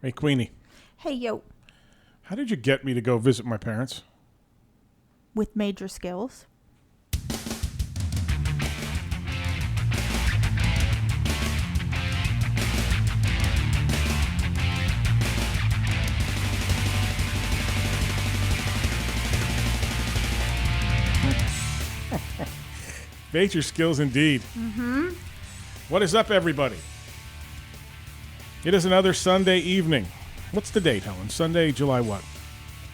Hey, Queenie, Hey, yo, how did you get me to go visit my parents? with major skills. Major skills indeed. What is up, everybody? It is another Sunday evening. What's the date, Helen? Sunday, July what?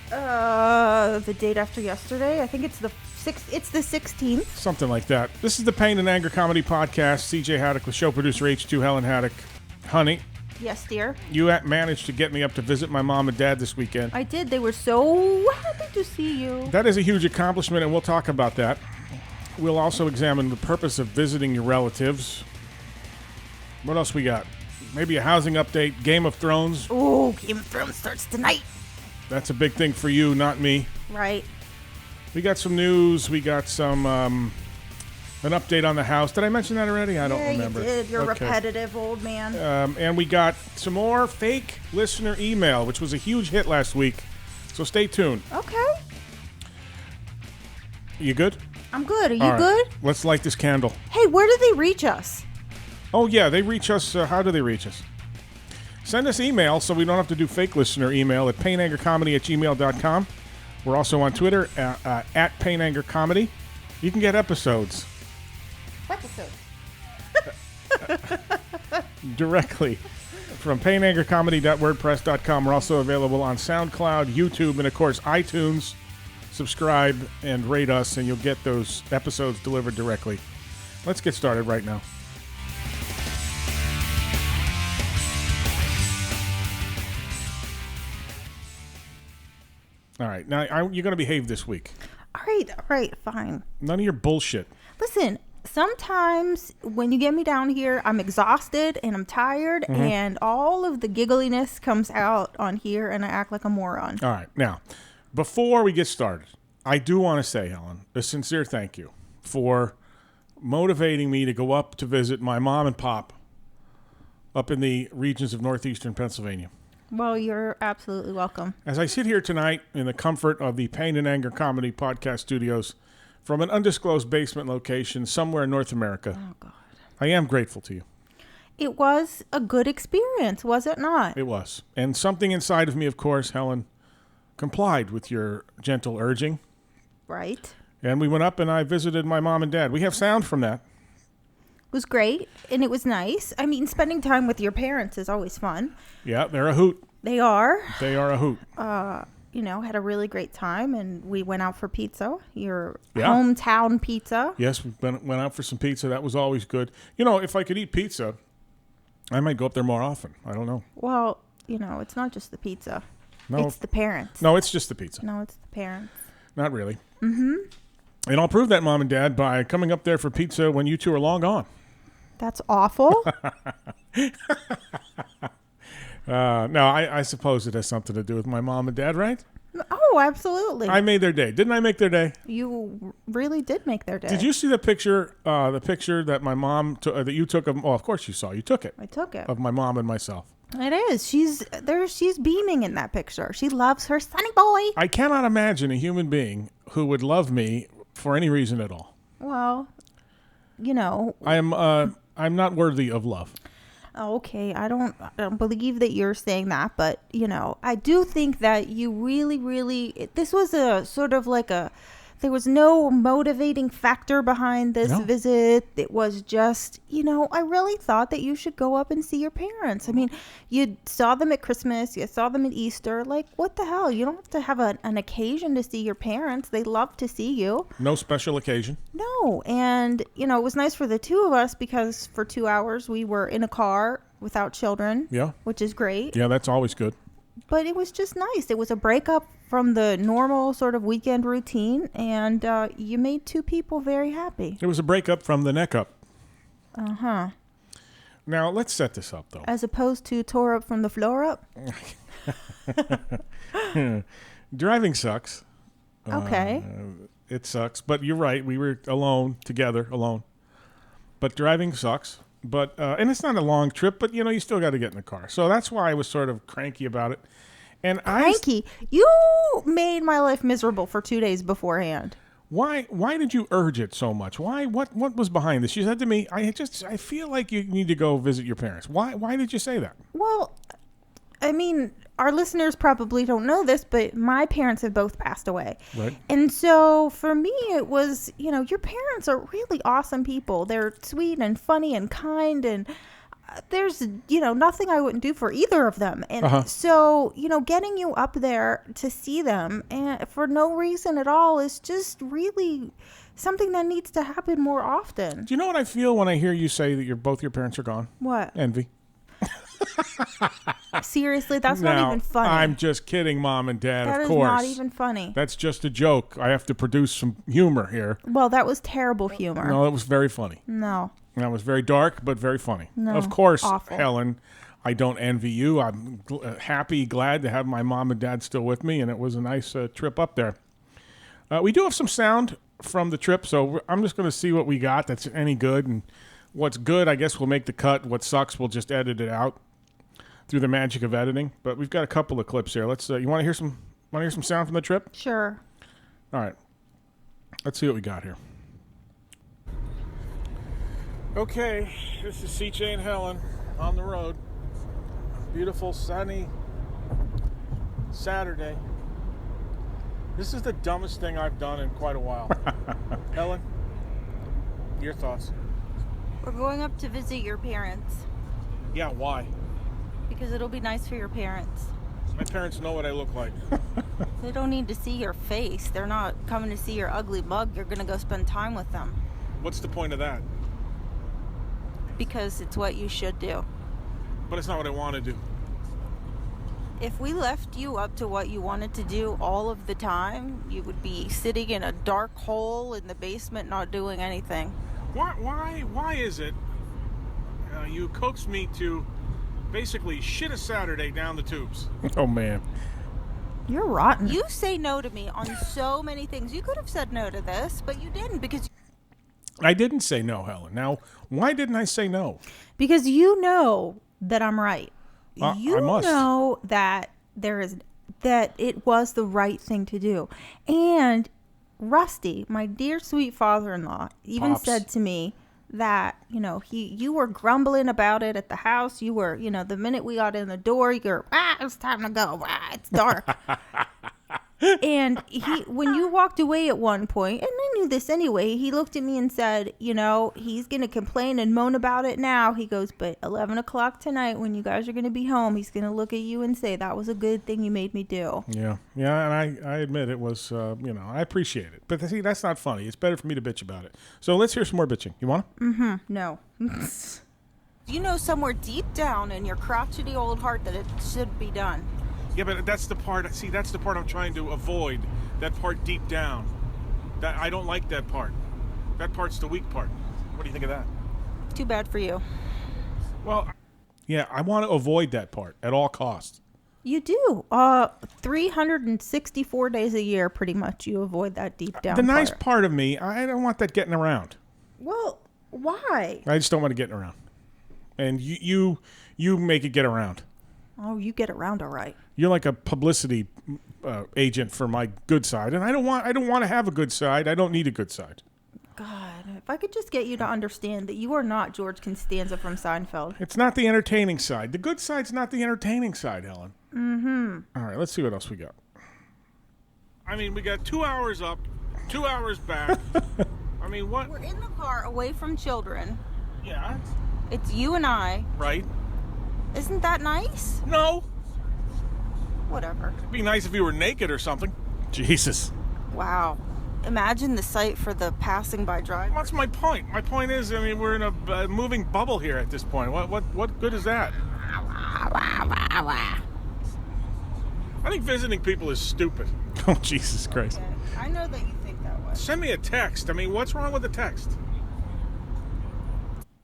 The date after yesterday. I think it's the 16th. Something like that. This is the Pain and Anger Comedy Podcast. CJ Haddock with show producer H2 Helen Haddock. Honey, Yes, dear. you managed to get me up to visit my mom and dad this weekend. I did. They were so happy to see you. That is a huge accomplishment, and we'll talk about that. We'll also examine the purpose of visiting your relatives. What else we got? Maybe a housing update, Game of Thrones. Oh, Game of Thrones starts tonight. That's a big thing for you, not me. Right. We got some news. We got some an update on the house. Did I mention that already? I don't remember. You did. You're Okay. repetitive, old man. And we got some more fake listener email, which was a huge hit last week. So stay tuned. Okay. You good? I'm good. Are you All right. good? Let's light this candle. Hey, where do they reach us? Oh, yeah, they reach us. How do they reach us? Send us email so we don't have to do fake listener email at painangercomedy@gmail.com. We're also on Twitter at painangercomedy. You can get episodes Episode. directly from painangercomedy.wordpress.com. We're also available on SoundCloud, YouTube, and, of course, iTunes. Subscribe and rate us, and you'll get those episodes delivered directly. Let's get started right now. All right. Now, you're going to behave this week. All right, fine. None of your bullshit. Listen, sometimes when you get me down here, I'm exhausted and I'm tired, and all of the giggliness comes out on here, and I act like a moron. All right. Now, before we get started, I do want to say, Helen, a sincere thank you for motivating me to go up to visit my mom and pop up in the regions of northeastern Pennsylvania. Well, you're absolutely welcome. As I sit here tonight in the comfort of the Pain and Anger Comedy Podcast Studios from an undisclosed basement location somewhere in North America, Oh, God. I am grateful to you. It was a good experience, was it not? It was. And something inside of me, of course, Helen, complied with your gentle urging. Right? And we went up and I visited my mom and dad. We have sound from that. It was great, and it was nice. I mean, spending time with your parents is always fun. Yeah, they're a hoot. They are. They are a hoot. Had a really great time, and we went out for pizza, your Yeah. hometown pizza. Yes, we went out for some pizza. That was always good. You know, if I could eat pizza, I might go up there more often. I don't know. Well, it's not just the pizza. No, It's the parents. no, it's just the pizza. No, it's the parents. Not really. Mm-hmm. And I'll prove that, Mom and Dad, by coming up there for pizza when you two are long gone. That's awful. No, I suppose it has something to do with my mom and dad, right? Oh, absolutely. I made their day. Didn't I make their day? You really did make their day. Did you see the picture that my mom that you took of? Oh, of course you saw. You took it I took it. of my mom and myself. It is. She's beaming in that picture. She loves her sonny boy. I cannot imagine a human being who would love me for any reason at all. Well, I'm not worthy of love. okay, I don't believe that you're saying that, but I do think that you really this was a sort of like there was no motivating factor behind this No. visit. It was just, I really thought that you should go up and see your parents. I mean, you saw them at Christmas, you saw them at Easter. Like, what the hell? You don't have to have an occasion to see your parents. They love to see you. No special occasion. No, and it was nice for the two of us because for 2 hours we were in a car without children. Yeah. Which is great. Yeah, that's always good. But it was just nice. It was a breakup from the normal sort of weekend routine, and you made two people very happy. It was a breakup from the neck up. Uh-huh. Now, let's set this up, though. As opposed to tore up from the floor up. Driving sucks. Okay. It sucks. But you're right. We were alone, together, alone. But driving sucks. But and it's not a long trip, but you still got to get in the car. So that's why I was sort of cranky about it. And Cranky? You made my life miserable for 2 days beforehand. Why did you urge it so much? What was behind this? She said to me, I feel like you need to go visit your parents. Why did you say that? Well, I mean, our listeners probably don't know this, but my parents have both passed away. Right. And so for me, it was, your parents are really awesome people. They're sweet and funny and kind, and there's, nothing I wouldn't do for either of them. And so, getting you up there to see them and for no reason at all is just really something that needs to happen more often. Do you know what I feel when I hear you say that both your parents are gone? What? Envy. Seriously, that's not even funny. I'm just kidding, Mom and Dad, That of course. That is not even funny. That's just a joke. I have to produce some humor here. Well, that was terrible humor. No, it was very funny. No. That was very dark, but very funny. No. Of course, Awful. Helen, I don't envy you. I'm glad to have my mom and dad still with me, and it was a nice trip up there. We do have some sound from the trip, so I'm just going to see what we got that's any good. And what's good, I guess we'll make the cut. What sucks, we'll just edit it out through the magic of editing. But we've got a couple of clips here. Let's. You want to hear some? Want to hear some sound from the trip? Sure. All right. Let's see what we got here. Okay, this is CJ and Helen on the road. Beautiful, sunny Saturday. This is the dumbest thing I've done in quite a while. Helen, your thoughts? We're going up to visit your parents Yeah, why? because it'll be nice for your parents. My parents know what I look like. They don't need to see your face. They're not coming to see your ugly mug. You're going to go spend time with them What's the point of that? because it's what you should do. But it's not what I want to do. If we left you up to what you wanted to do all of the time, you would be sitting in a dark hole in the basement not doing anything. Why is it you coax me to basically shit a Saturday down the tubes? Oh, man. You're rotten. You say no to me on so many things. You could have said no to this, but you didn't because I didn't say no, Helen. Now, why didn't I say no? Because you know that I'm right. I must. Know that that it was the right thing to do. And Rusty, my dear sweet father-in-law, even Pops. said to me that, you were grumbling about it at the house. You were, the minute we got in the door, you're, it's time to go. It's dark. And when you walked away at one point, and I knew this anyway, he looked at me and said, he's going to complain and moan about it now. He goes, but 11 o'clock tonight when you guys are going to be home, he's going to look at you and say, that was a good thing you made me do. Yeah, and I admit it was, I appreciate it. But see, that's not funny. It's better for me to bitch about it. So let's hear some more bitching. You want to? Mm-hmm. No. You know somewhere deep down in your crotchety old heart that it should be done. Yeah, but that's the part I'm trying to avoid. That part deep down. I don't like that part. That part's the weak part. What do you think of that? Too bad for you. Well, yeah, I want to avoid that part at all costs. You do. 364 days a year, pretty much, you avoid that deep down The nice part of me, I don't want that getting around. Well, why? I just don't want it getting around. And you make it get around. Oh, you get around all right. You're like a publicity agent for my good side, and I don't want to have a good side. I don't need a good side. God, if I could just get you to understand that you are not George Costanza from Seinfeld. It's not the entertaining side. The good side's not the entertaining side, Helen. Mm-hmm. All right, let's see what else we got. I mean, we got 2 hours up, 2 hours back. I mean, what? We're in the car away from children. Yeah. It's you and I. Right. Isn't that nice? No. Whatever. It'd be nice if you were naked or something. Jesus. Wow. Imagine the sight for the passing by driver. What's my point? My point is, I mean, we're in a moving bubble here at this point. What good is that? I think visiting people is stupid. Oh, Jesus Christ. Okay. I know that you think that way. Send me a text. I mean, what's wrong with the text?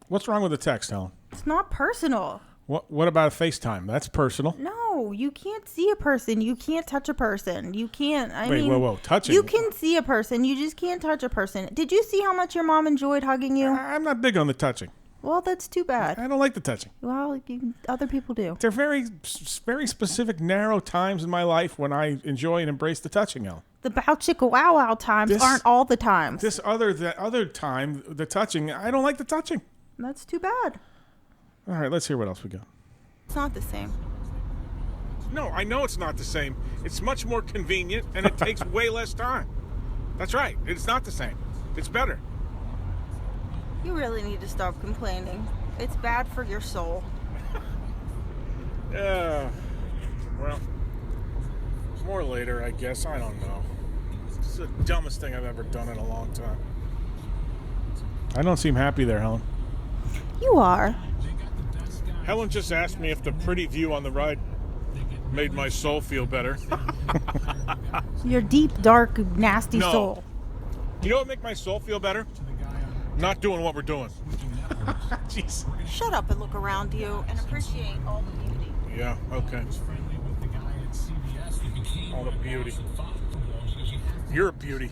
What's wrong with the text, Helen? It's not personal. What about a FaceTime? That's personal. No, you can't see a person. You can't touch a person. You can't. Wait, whoa. Touching? You can see a person. You just can't touch a person. Did you see how much your mom enjoyed hugging you? I'm not big on the touching. Well, that's too bad. I don't like the touching. Well, other people do. They're very specific, narrow times in my life when I enjoy and embrace the touching, Ellen. The bow chicka wow wow times aren't all the times. This other time, the touching, I don't like the touching. That's too bad. All right, let's hear what else we got. It's not the same. No, I know it's not the same. It's much more convenient, and it takes way less time. That's right. It's not the same. It's better. You really need to stop complaining. It's bad for your soul. Well, more later, I guess. I don't know. This is the dumbest thing I've ever done in a long time. I don't seem happy there, Helen. You are. Helen just asked me if the pretty view on the ride made my soul feel better. Your deep, dark, nasty soul. You know what make my soul feel better? Not doing what we're doing. Jeez. Shut up and look around you and appreciate all the beauty. Yeah, okay. All the beauty. You're a beauty.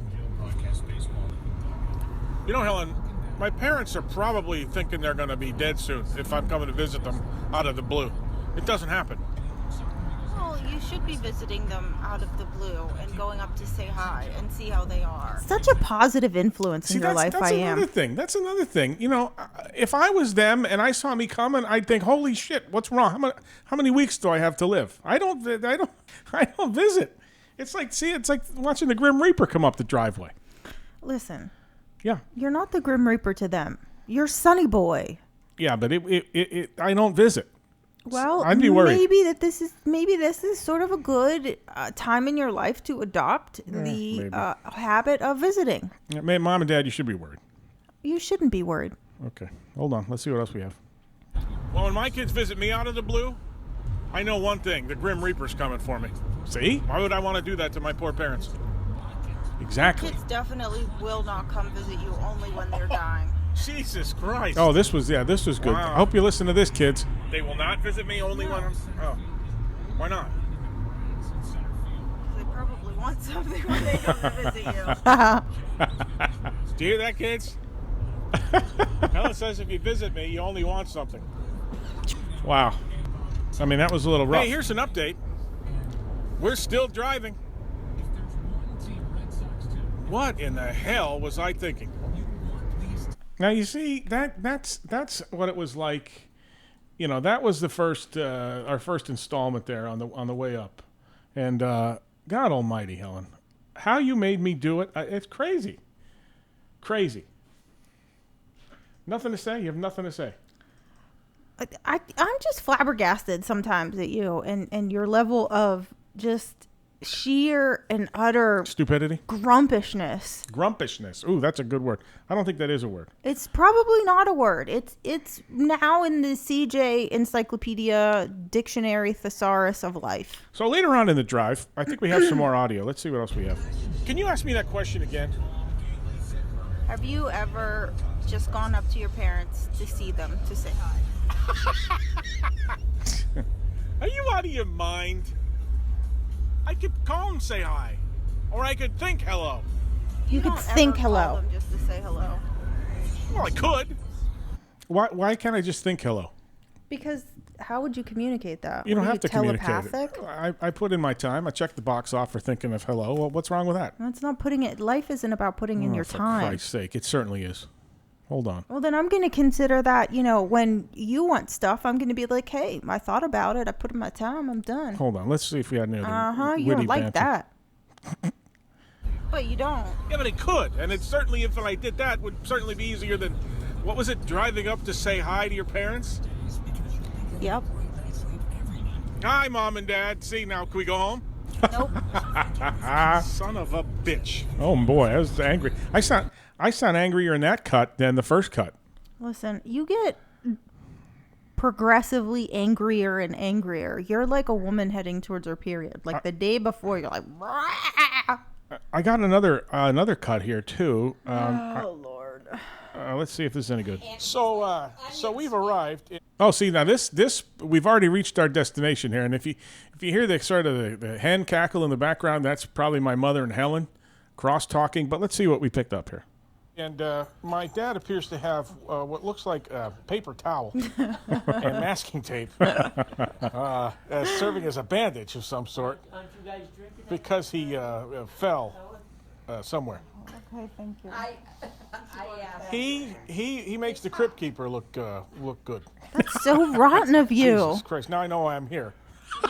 You know, Helen, my parents are probably thinking they're going to be dead soon if I'm coming to visit them out of the blue. It doesn't happen. Well, you should be visiting them out of the blue and going up to say hi and see how they are. Such a positive influence in your life, I am. That's another thing. You know, if I was them and I saw me coming, I'd think, "Holy shit, what's wrong? How many weeks do I have to live?" I don't visit. It's like watching the Grim Reaper come up the driveway. Listen. Yeah. You're not the Grim Reaper to them. You're Sonny Boy. Yeah, but I don't visit. Well, I'd be worried. Maybe this is sort of a good time in your life to adopt the habit of visiting. Yeah, Mom and Dad, you should be worried. You shouldn't be worried. Okay, hold on. Let's see what else we have. Well, when my kids visit me out of the blue, I know one thing: the Grim Reaper's coming for me. See? Why would I want to do that to my poor parents? Exactly. Kids definitely will not come visit you only when they're dying. Jesus Christ. Oh, this was good. Wow. I hope you listen to this, kids. They will not visit me only when I'm... Oh. Why not? They probably want something when they come to visit you. Do you hear that, kids? Helen says if you visit me, you only want something. Wow. I mean, that was a little rough. Hey, here's an update. We're still driving. What in the hell was I thinking? Now you see that's what it was like. You know, that was the first our first installment there on the way up, and God Almighty, Helen, how you made me do it! It's crazy. Nothing to say. You have nothing to say. I'm just flabbergasted sometimes at you and your level of just sheer and utter stupidity, grumpishness. Ooh, that's a good word. I don't think that is a word. It's probably not a word. It's now in the CJ Encyclopedia Dictionary Thesaurus of life. So later on in the drive, I think we have some more audio. Let's see what else we have. Can you ask me that question again? Have you ever just gone up to your parents to see them, to say hi? Are you out of your mind? I could call and say hi, or I could think hello. You could think hello. Call them just to say hello. Well, I could. Why can't I just think hello? Because how would you communicate that? You don't have to telepathic? communicate it. I put in my time. I checked the box off for thinking of hello. Well, what's wrong with that? That's not putting it. Life isn't about putting in your time. For Christ's sake, it certainly is. Hold on. Well, then I'm going to consider that, when you want stuff, I'm going to be like, hey, I thought about it. I put in my time. I'm done. Hold on. Let's see if we had any other you don't like banter. that. But you don't. Yeah, but it could. And it certainly, if I did that, would certainly be easier than, what was it, driving up to say hi to your parents? Yep. Hi, Mom and Dad. See, now, can we go home? Nope. Son of a bitch. Oh, boy. I was angry. I sound angrier in that cut than the first cut. Listen, you get progressively angrier and angrier. You're like a woman heading towards her period. Like the day before, you're like, Rah! I got another cut here, too. Lord. Let's see if this is any good. So we've arrived. See, now this we've already reached our destination here, and if you hear the sort of the hen cackle in the background, that's probably my mother and Helen cross talking. But let's see what we picked up here. And my dad appears to have what looks like a paper towel and masking tape serving as a bandage of some sort because he fell somewhere. Okay, thank you. He makes the crypt keeper look good. That's so rotten of you. Jesus Christ! Now I know why I'm here.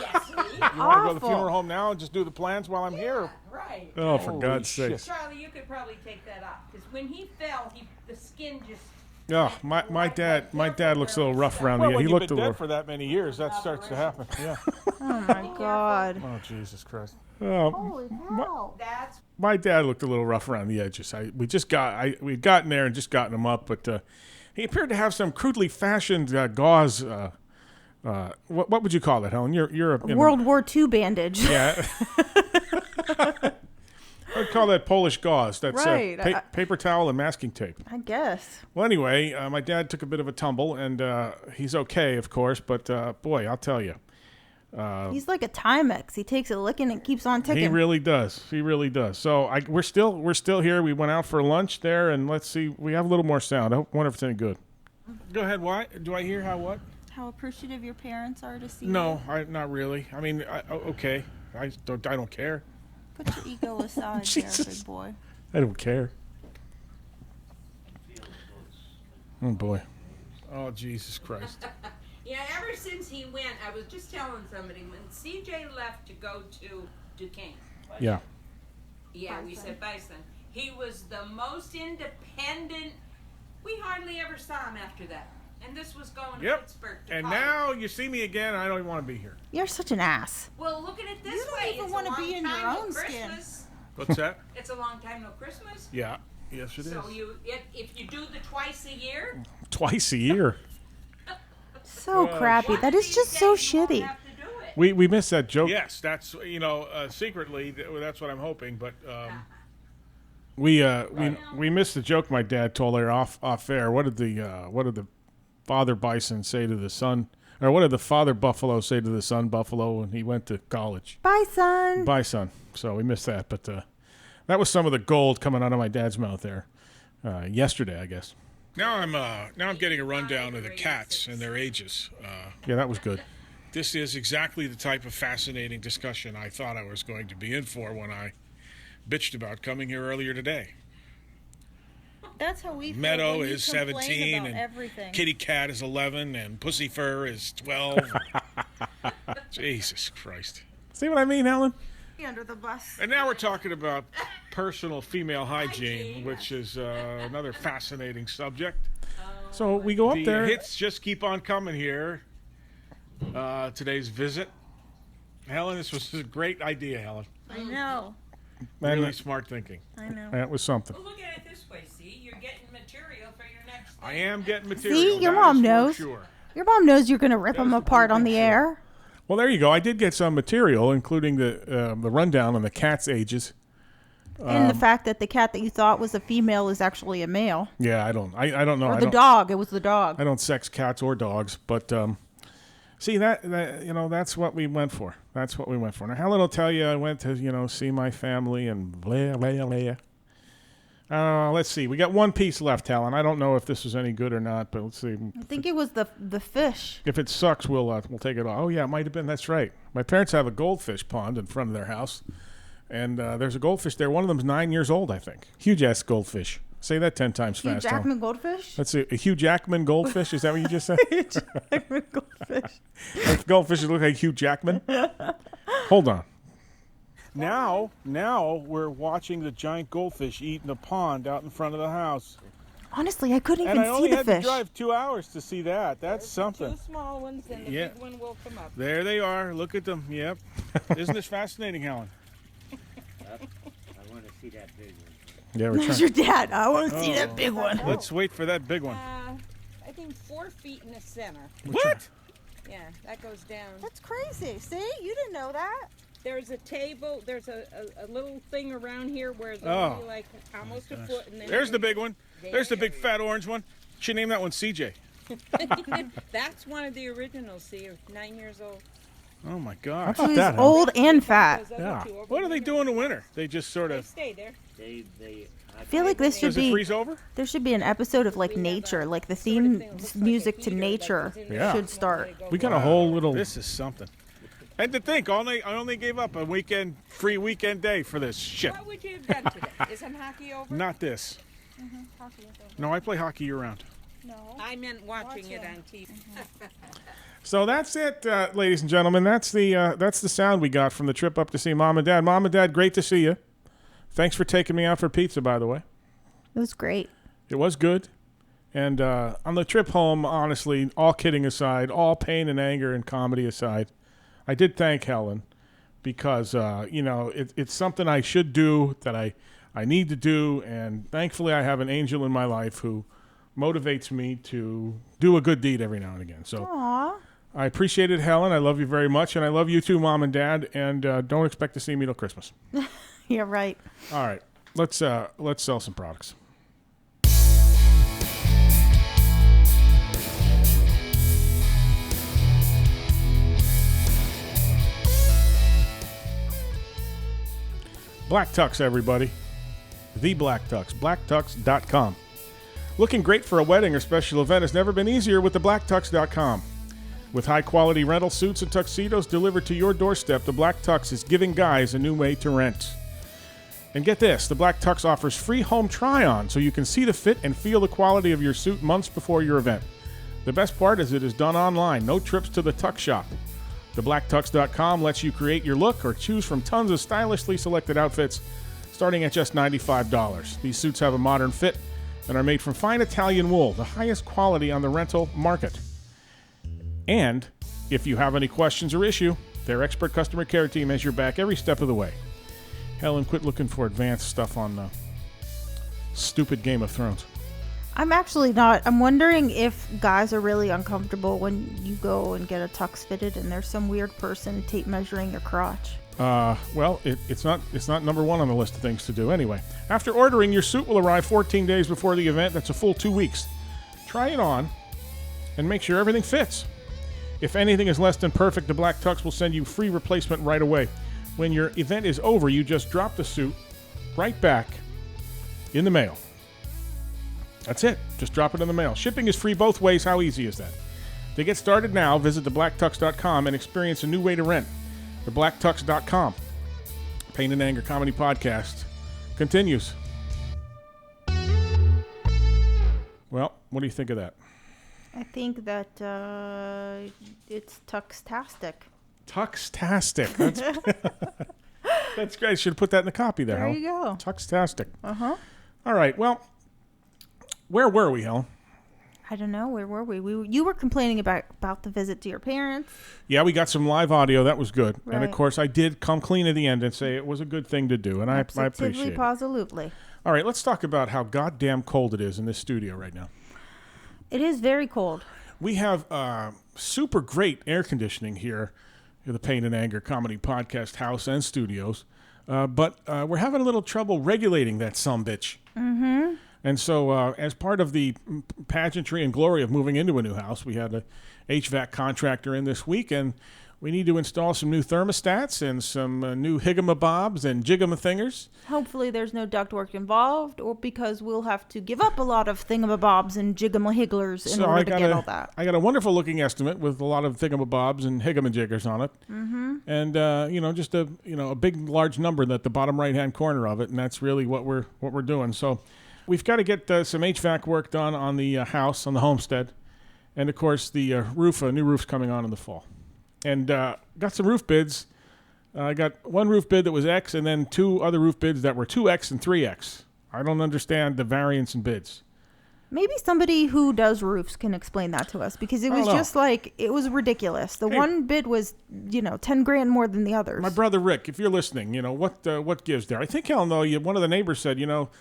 Yes, You want to go to the funeral home now and just do the plans while I'm here? right. Oh, for God's shit. sake! Charlie, you could probably take that off because when he fell, the skin just. Oh, my dad looks a little rough around the Well, ear. when He you've looked a been little. dead for that many years, that starts to happen. Yeah. Oh my God. Oh, Jesus Christ. Oh, Holy cow. That's my dad looked a little rough around the edges. We'd gotten there and just gotten him up, but he appeared to have some crudely fashioned gauze. What would you call it, Helen? You're a World War II bandage. Yeah. I'd call that Polish gauze. That's Right. paper towel and masking tape. I guess. Well, anyway, my dad took a bit of a tumble, and he's okay, of course. But boy, I'll tell you, He's like a Timex. He takes a licking and keeps on ticking. he really does. He really does. So we're still here. We went out for lunch there, and let's see. We have a little more sound. I wonder if it's any good. Go ahead. Why do I hear what? How appreciative your parents are to see No, not really. I mean, okay. I don't care. you. Put your ego aside there, Jesus. big boy. I don't care. Oh boy. Oh Jesus Christ. yeah. Ever since he went, I was just telling somebody when CJ left to go to Duquesne. Yeah. Yeah, we said Bison. He was the most independent. We hardly ever saw him after that. And this was going to Yep. Pittsburgh to And college. now you see me again. I don't even want to be here. You're such an ass. Well, look at it this You don't way. even It's wanna a long be in your time own till skin. Christmas. What's that? It's a long time no Christmas. Yeah. Yes, it is. So if you do the twice a year, Twice a year. So crappy. one That of is these just so days you won't shitty. have to do it. We missed that joke. Yes, that's secretly that's what I'm hoping, but we missed the joke my dad told her off air. What did the father bison say to the son, or what did the father buffalo say to the son buffalo when he went to college? Bye, son. Bye, son. So we missed that, but that was some of the gold coming out of my dad's mouth there yesterday, I guess. Now I'm getting a rundown of the cats and their ages. Yeah, that was good. This is exactly the type of fascinating discussion I thought I was going to be in for when I bitched about coming here earlier today. That's how we feel Meadow when you is complain 17, about and everything. Kitty Cat is 11, and Pussy Fur is 12. Jesus Christ. See what I mean, Helen? Under the bus. And now we're talking about personal female hygiene, Hygiene. which is another fascinating subject. So we go up there. The hits just keep on coming here. Today's visit. Helen, this was a great idea, Helen. I know. Really smart thinking. I know. That was something. Well, look at it this way. See, you're getting material for your next thing. I am getting material. See, your that mom is for knows. Sure. Your mom knows you're going to rip them the apart on the sure. air. Well, there you go. I did get some material, including the rundown on the cat's ages. And the fact that the cat that you thought was a female is actually a male. Yeah, I don't know. Or the dog. It was the dog. I don't sex cats or dogs, but see that that's what we went for. That's what we went for. Now Helen will tell you I went to see my family and blah blah blah. Let's see. We got one piece left, Helen. I don't know if this was any good or not, but let's see. I think it was the fish. If it sucks, we'll take it off. Oh yeah, it might have been. That's right. My parents have a goldfish pond in front of their house, and there's a goldfish there. One of them's 9 years old, I think. Huge ass goldfish. Say that 10 times Hugh fast. Helen. Jackman goldfish? That's a Hugh Jackman goldfish. Is that what you just said? Jackman goldfish. Goldfishes look like Hugh Jackman. Hold on. Now we're watching the giant goldfish eat in the pond out in front of the house. Honestly, I couldn't And I even only see the had fish. to drive 2 hours to see that. That's something. Two small ones and the Yeah. big one will come up. There they are. Look at them. Yep. Isn't this fascinating, Helen? I want to see that big one. Yeah, we're Where's trying. your dad? I want to see that big one. Let's wait for that big one. I think 4 feet in the center. What? Yeah, that goes down. That's crazy. See? You didn't know that. There's a table. There's a little thing around here where it's Oh. only like almost a foot. And then There's the big one. There's the big fat orange one. Should name that one CJ. That's one of the originals. See, 9 years old. Oh my God! How So about he's that? Helen? old and fat. Yeah. What do they do in the winter? They just sort of. Stay there. I feel like this should Does it be. freeze over? There should be an episode of like nature, like the theme music to nature Yeah. should start. We got a whole little. This is something. And to think, I only gave up a free weekend day for this shit. What would you have done today? Isn't hockey over? Not this. No, I play hockey year round. I meant watching it on TV. So that's it, ladies and gentlemen. That's the sound we got from the trip up to see Mom and Dad. Mom and Dad, great to see you. Thanks for taking me out for pizza, by the way. It was great. It was good. And on the trip home, honestly, all kidding aside, all pain and anger and comedy aside, I did thank Helen because, it's something I should do, that I need to do. And thankfully, I have an angel in my life who motivates me to do a good deed every now and again. So Aww. I appreciate it, Helen. I love you very much. And I love you too, Mom and Dad. And don't expect to see me till Christmas. You're right. All right. Let's sell some products. Black Tux, everybody. The Black Tux. BlackTux.com. Looking great for a wedding or special event has never been easier with the BlackTux.com. With high-quality rental suits and tuxedos delivered to your doorstep, the Black Tux is giving guys a new way to rent. And get this, the Black Tux offers free home try-on so you can see the fit and feel the quality of your suit months before your event. The best part is it is done online, no trips to the Tux shop. TheBlackTux.com lets you create your look or choose from tons of stylishly selected outfits starting at just $95. These suits have a modern fit and are made from fine Italian wool, the highest quality on the rental market. And if you have any questions or issue, their expert customer care team has your back every step of the way. Helen, quit looking for advanced stuff on stupid Game of Thrones. I'm actually not. I'm wondering if guys are really uncomfortable when you go and get a tux fitted and there's some weird person tape measuring your crotch. Well, it's not number one on the list of things to do anyway. After ordering, your suit will arrive 14 days before the event. That's a full 2 weeks. Try it on and make sure everything fits. If anything is less than perfect, the Black Tux will send you free replacement right away. When your event is over, you just drop the suit right back in the mail. That's it. Just drop it in the mail. Shipping is free both ways. How easy is that? To get started now, visit thebblacktux.com and experience a new way to rent. Thebblacktux.com. Pain and Anger Comedy Podcast continues. Well, what do you think of that? I think that it's tuxtastic. Tuxtastic. That's, that's great. I should have put that in the copy there, There Helen. you go. Tuxtastic. Uh-huh. All right. Well, where were we, Helen? I don't know. Where were we? You were complaining about the visit to your parents. Yeah, we got some live audio. That was good. And, of Right. course, I did come clean at the end and say it was a good thing to do, and I appreciate it. Positively. All right, let's talk about how goddamn cold it is in this studio right now. It is very cold. We have super great air conditioning here at the Pain and Anger Comedy Podcast house and studios, but we're having a little trouble regulating that sumbitch. Mm-hmm. And so as part of the pageantry and glory of moving into a new house, we had a HVAC contractor in this week, and we need to install some new thermostats and some new higamabobs and jigamathinger's. Hopefully there's no ductwork involved, or because we'll have to give up a lot of thingamabobs and jigamahigglers in order to get all that. I got a wonderful looking estimate with a lot of thingamabobs and higamajiggers on it. Mm-hmm. And just a big large number at the bottom right hand corner of it, and that's really what we're doing. So we've got to get some HVAC work done on the house, on the homestead, and of course the roof. A new roof's coming on in the fall. And got some roof bids. I got one roof bid that was X, and then two other roof bids that were 2X and 3X. I don't understand the variance in bids. Maybe somebody who does roofs can explain that to us, because it was just like, it was ridiculous. The one bid was, $10,000 more than the others. My brother Rick, if you're listening, what gives there? I think hell no. One of the neighbors said,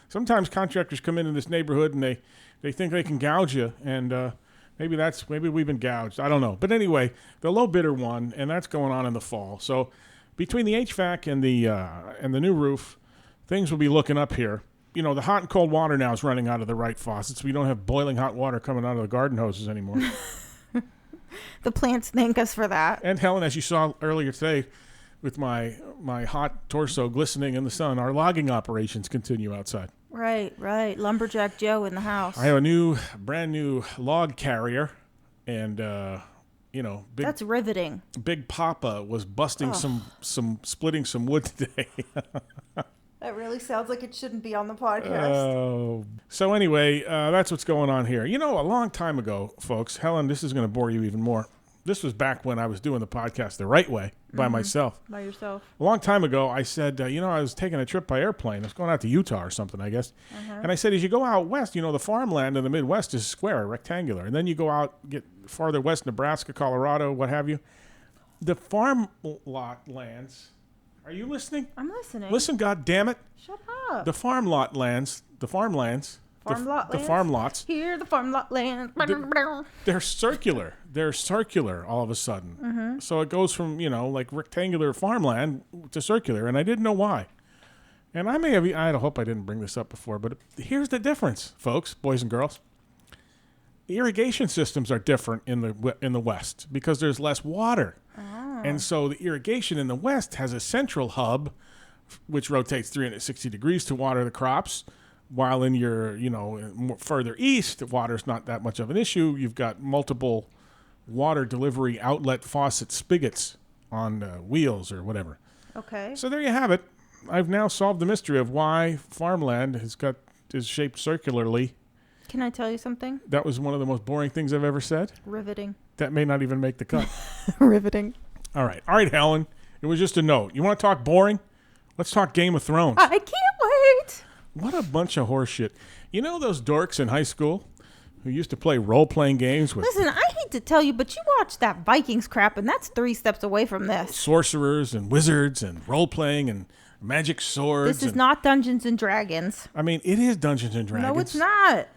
sometimes contractors come into this neighborhood and they think they can gouge you, and maybe we've been gouged. I don't know. But anyway, the low bidder won, and that's going on in the fall. So between the HVAC and the new roof, things will be looking up here. The hot and cold water now is running out of the right faucets. We don't have boiling hot water coming out of the garden hoses anymore. The plants thank us for that. And Helen, as you saw earlier today, with my hot torso glistening in the sun, our logging operations continue outside. Right. Lumberjack Joe in the house. I have a brand new log carrier, and That's riveting. Big Papa was busting splitting some wood today. That really sounds like it shouldn't be on the podcast. Oh. So anyway, that's what's going on here. A long time ago, folks, Helen, this is going to bore you even more. This was back when I was doing the podcast the right way by myself. By yourself. A long time ago, I said, I was taking a trip by airplane. I was going out to Utah or something, I guess. And I said, as you go out west, the farmland in the Midwest is square, rectangular. And then you go out, get farther west, Nebraska, Colorado, what have you. The farm lot lands. Are you listening? I'm listening. Listen, God damn it. Shut up. The farmlands. Farm lot The lands? farm lots. Here, the farm lot land. They're circular. They're circular all of a sudden. So it goes from, like rectangular farmland to circular, and I didn't know why. And I hope I didn't bring this up before, but here's the difference, folks, boys and girls. Irrigation systems are different in the West because there's less water. And so the irrigation in the West has a central hub, which rotates 360 degrees to water the crops. While in your, further east, water's not that much of an issue. You've got multiple water delivery outlet faucet spigots on wheels or whatever. Okay. So there you have it. I've now solved the mystery of why farmland is shaped circularly. Can I tell you something? That was one of the most boring things I've ever said. Riveting. That may not even make the cut. Riveting. All right, Helen. It was just a note. You want to talk boring? Let's talk Game of Thrones. I can't wait. What a bunch of horseshit. You know those dorks in high school who used to play role-playing games with Listen, I hate to tell you, but you watch that Vikings crap, and that's 3 steps away from this. sorcerers and wizards and role-playing and magic swords? This is not Dungeons and Dragons. I mean, it is Dungeons and Dragons. No, it's not.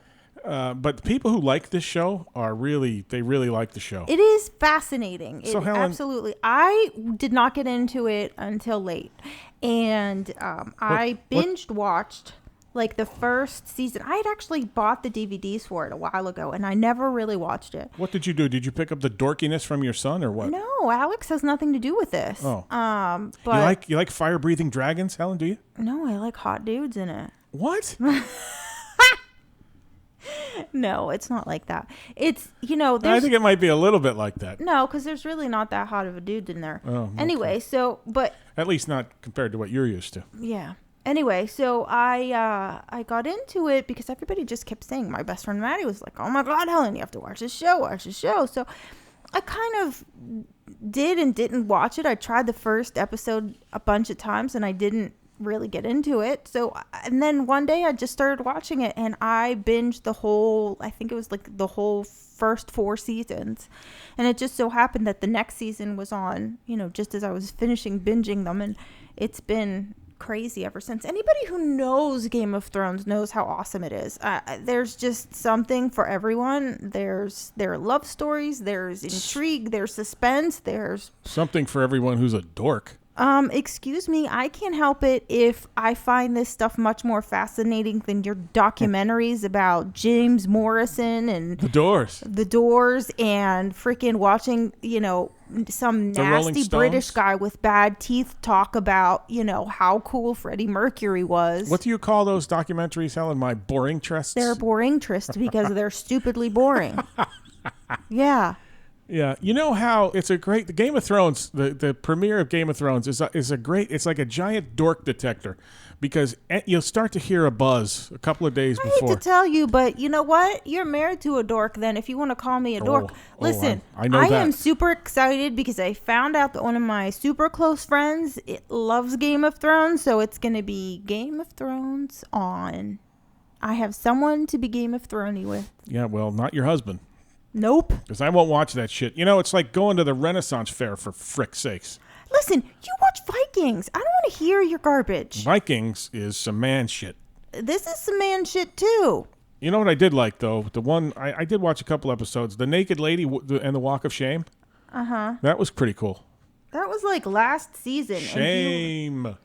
But the people who like this show they really like the show. It is fascinating. So, Helen, absolutely. I did not get into it until late. And I binge watched like the first season. I had actually bought the DVDs for it a while ago, and I never really watched it. What did you do? Did you pick up the dorkiness from your son or what? No, Alex has nothing to do with this. Oh. But You like fire-breathing dragons, Helen, do you? no, I like hot dudes in it. What? No, it's not like that. It's, I there's think it might be a little bit like that. no, because there's really not that hot of a dude in there. Oh, okay. Anyway, so, but At least not compared to what you're used to. yeah. Anyway, so I got into it because everybody just kept saying, my best friend Maddie was like, oh my God, Helen, you have to watch this show. So I kind of did and didn't watch it. I tried the first episode a bunch of times and I didn't really get into it. And then one day I just started watching it and I binged I think it was like the whole first 4 seasons. And it just so happened that the next season was on, just as I was finishing binging them, and it's been crazy ever since. Anybody who knows Game of Thrones knows how awesome it is. There's just something for everyone. There are love stories, there's intrigue, there's suspense, there's Something for everyone who's a dork. excuse me, I can't help it if I find this stuff much more fascinating than your documentaries about James Morrison and The Doors. The Doors and freaking watching, some The Rolling nasty Stones? British guy with bad teeth talk about, how cool Freddie Mercury was. What do you call those documentaries, Helen? My boring interests? They're boring trysts because they're stupidly boring. Yeah. Yeah, you know how the Game of Thrones, the premiere of Game of Thrones is a great, it's like a giant dork detector because you'll start to hear a buzz a couple of days I before. hate to tell you, but you know what? You're married to a dork then if you want to call me a dork. Listen, I know that. am super excited because I found out that one of my super close friends loves Game of Thrones, so it's going to be Game of Thrones on. I have someone to be Game of Thrones with. Yeah, well, not your husband. Nope. Because I won't watch that shit. It's like going to the Renaissance Fair for frick's sakes. Listen, you watch Vikings. I don't want to hear your garbage. Vikings is some man shit. This is some man shit too. You know what I did like, though? The one, I did watch a couple episodes. The Naked Lady and the Walk of Shame. Uh-huh. That was pretty cool. That was like last season. Shame.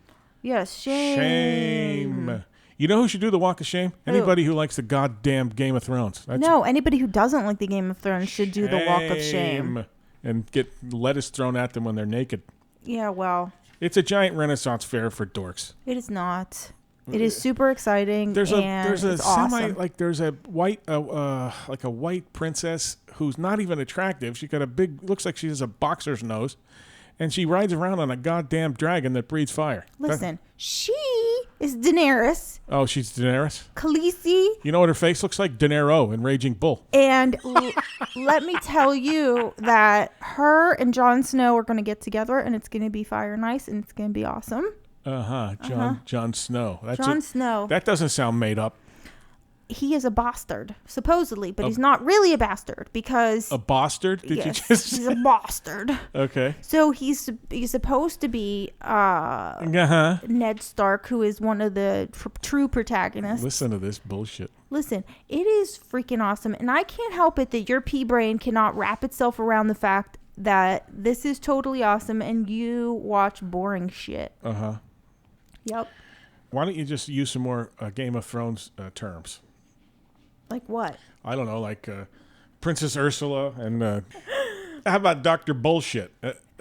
Yes, shame. Shame. You know who should do the walk of shame? Anybody who likes the goddamn Game of Thrones. No, anybody who doesn't like the Game of Thrones should do the walk of shame. And get lettuce thrown at them when they're naked. Yeah, well. It's a giant Renaissance fair for dorks. It is not. It is super exciting. There's a semi like there's a white like a white princess who's not even attractive. She got a big looks like she has a boxer's nose, and she rides around on a goddamn dragon that breathes fire. Listen, she is Daenerys. Oh, she's Daenerys? Khaleesi. You know what her face looks like? De Niro in Raging Bull. And let me tell you that her and Jon Snow are going to get together, and it's going to be fire and ice, and it's going to be awesome. Jon Snow. Jon Snow. That doesn't sound made up. He is a bastard, supposedly, but he's not really a bastard because... A bastard? Did you just he's a bastard. Okay. So he's supposed to be Ned Stark, who is one of the true protagonists. Listen to this bullshit. Listen, it is freaking awesome, and I can't help it that your pea brain cannot wrap itself around the fact that this is totally awesome, and you watch boring shit. Yep. Why don't you just use some more Game of Thrones terms? Like what? I don't know, like Princess Ursula and how about Dr. Bullshit?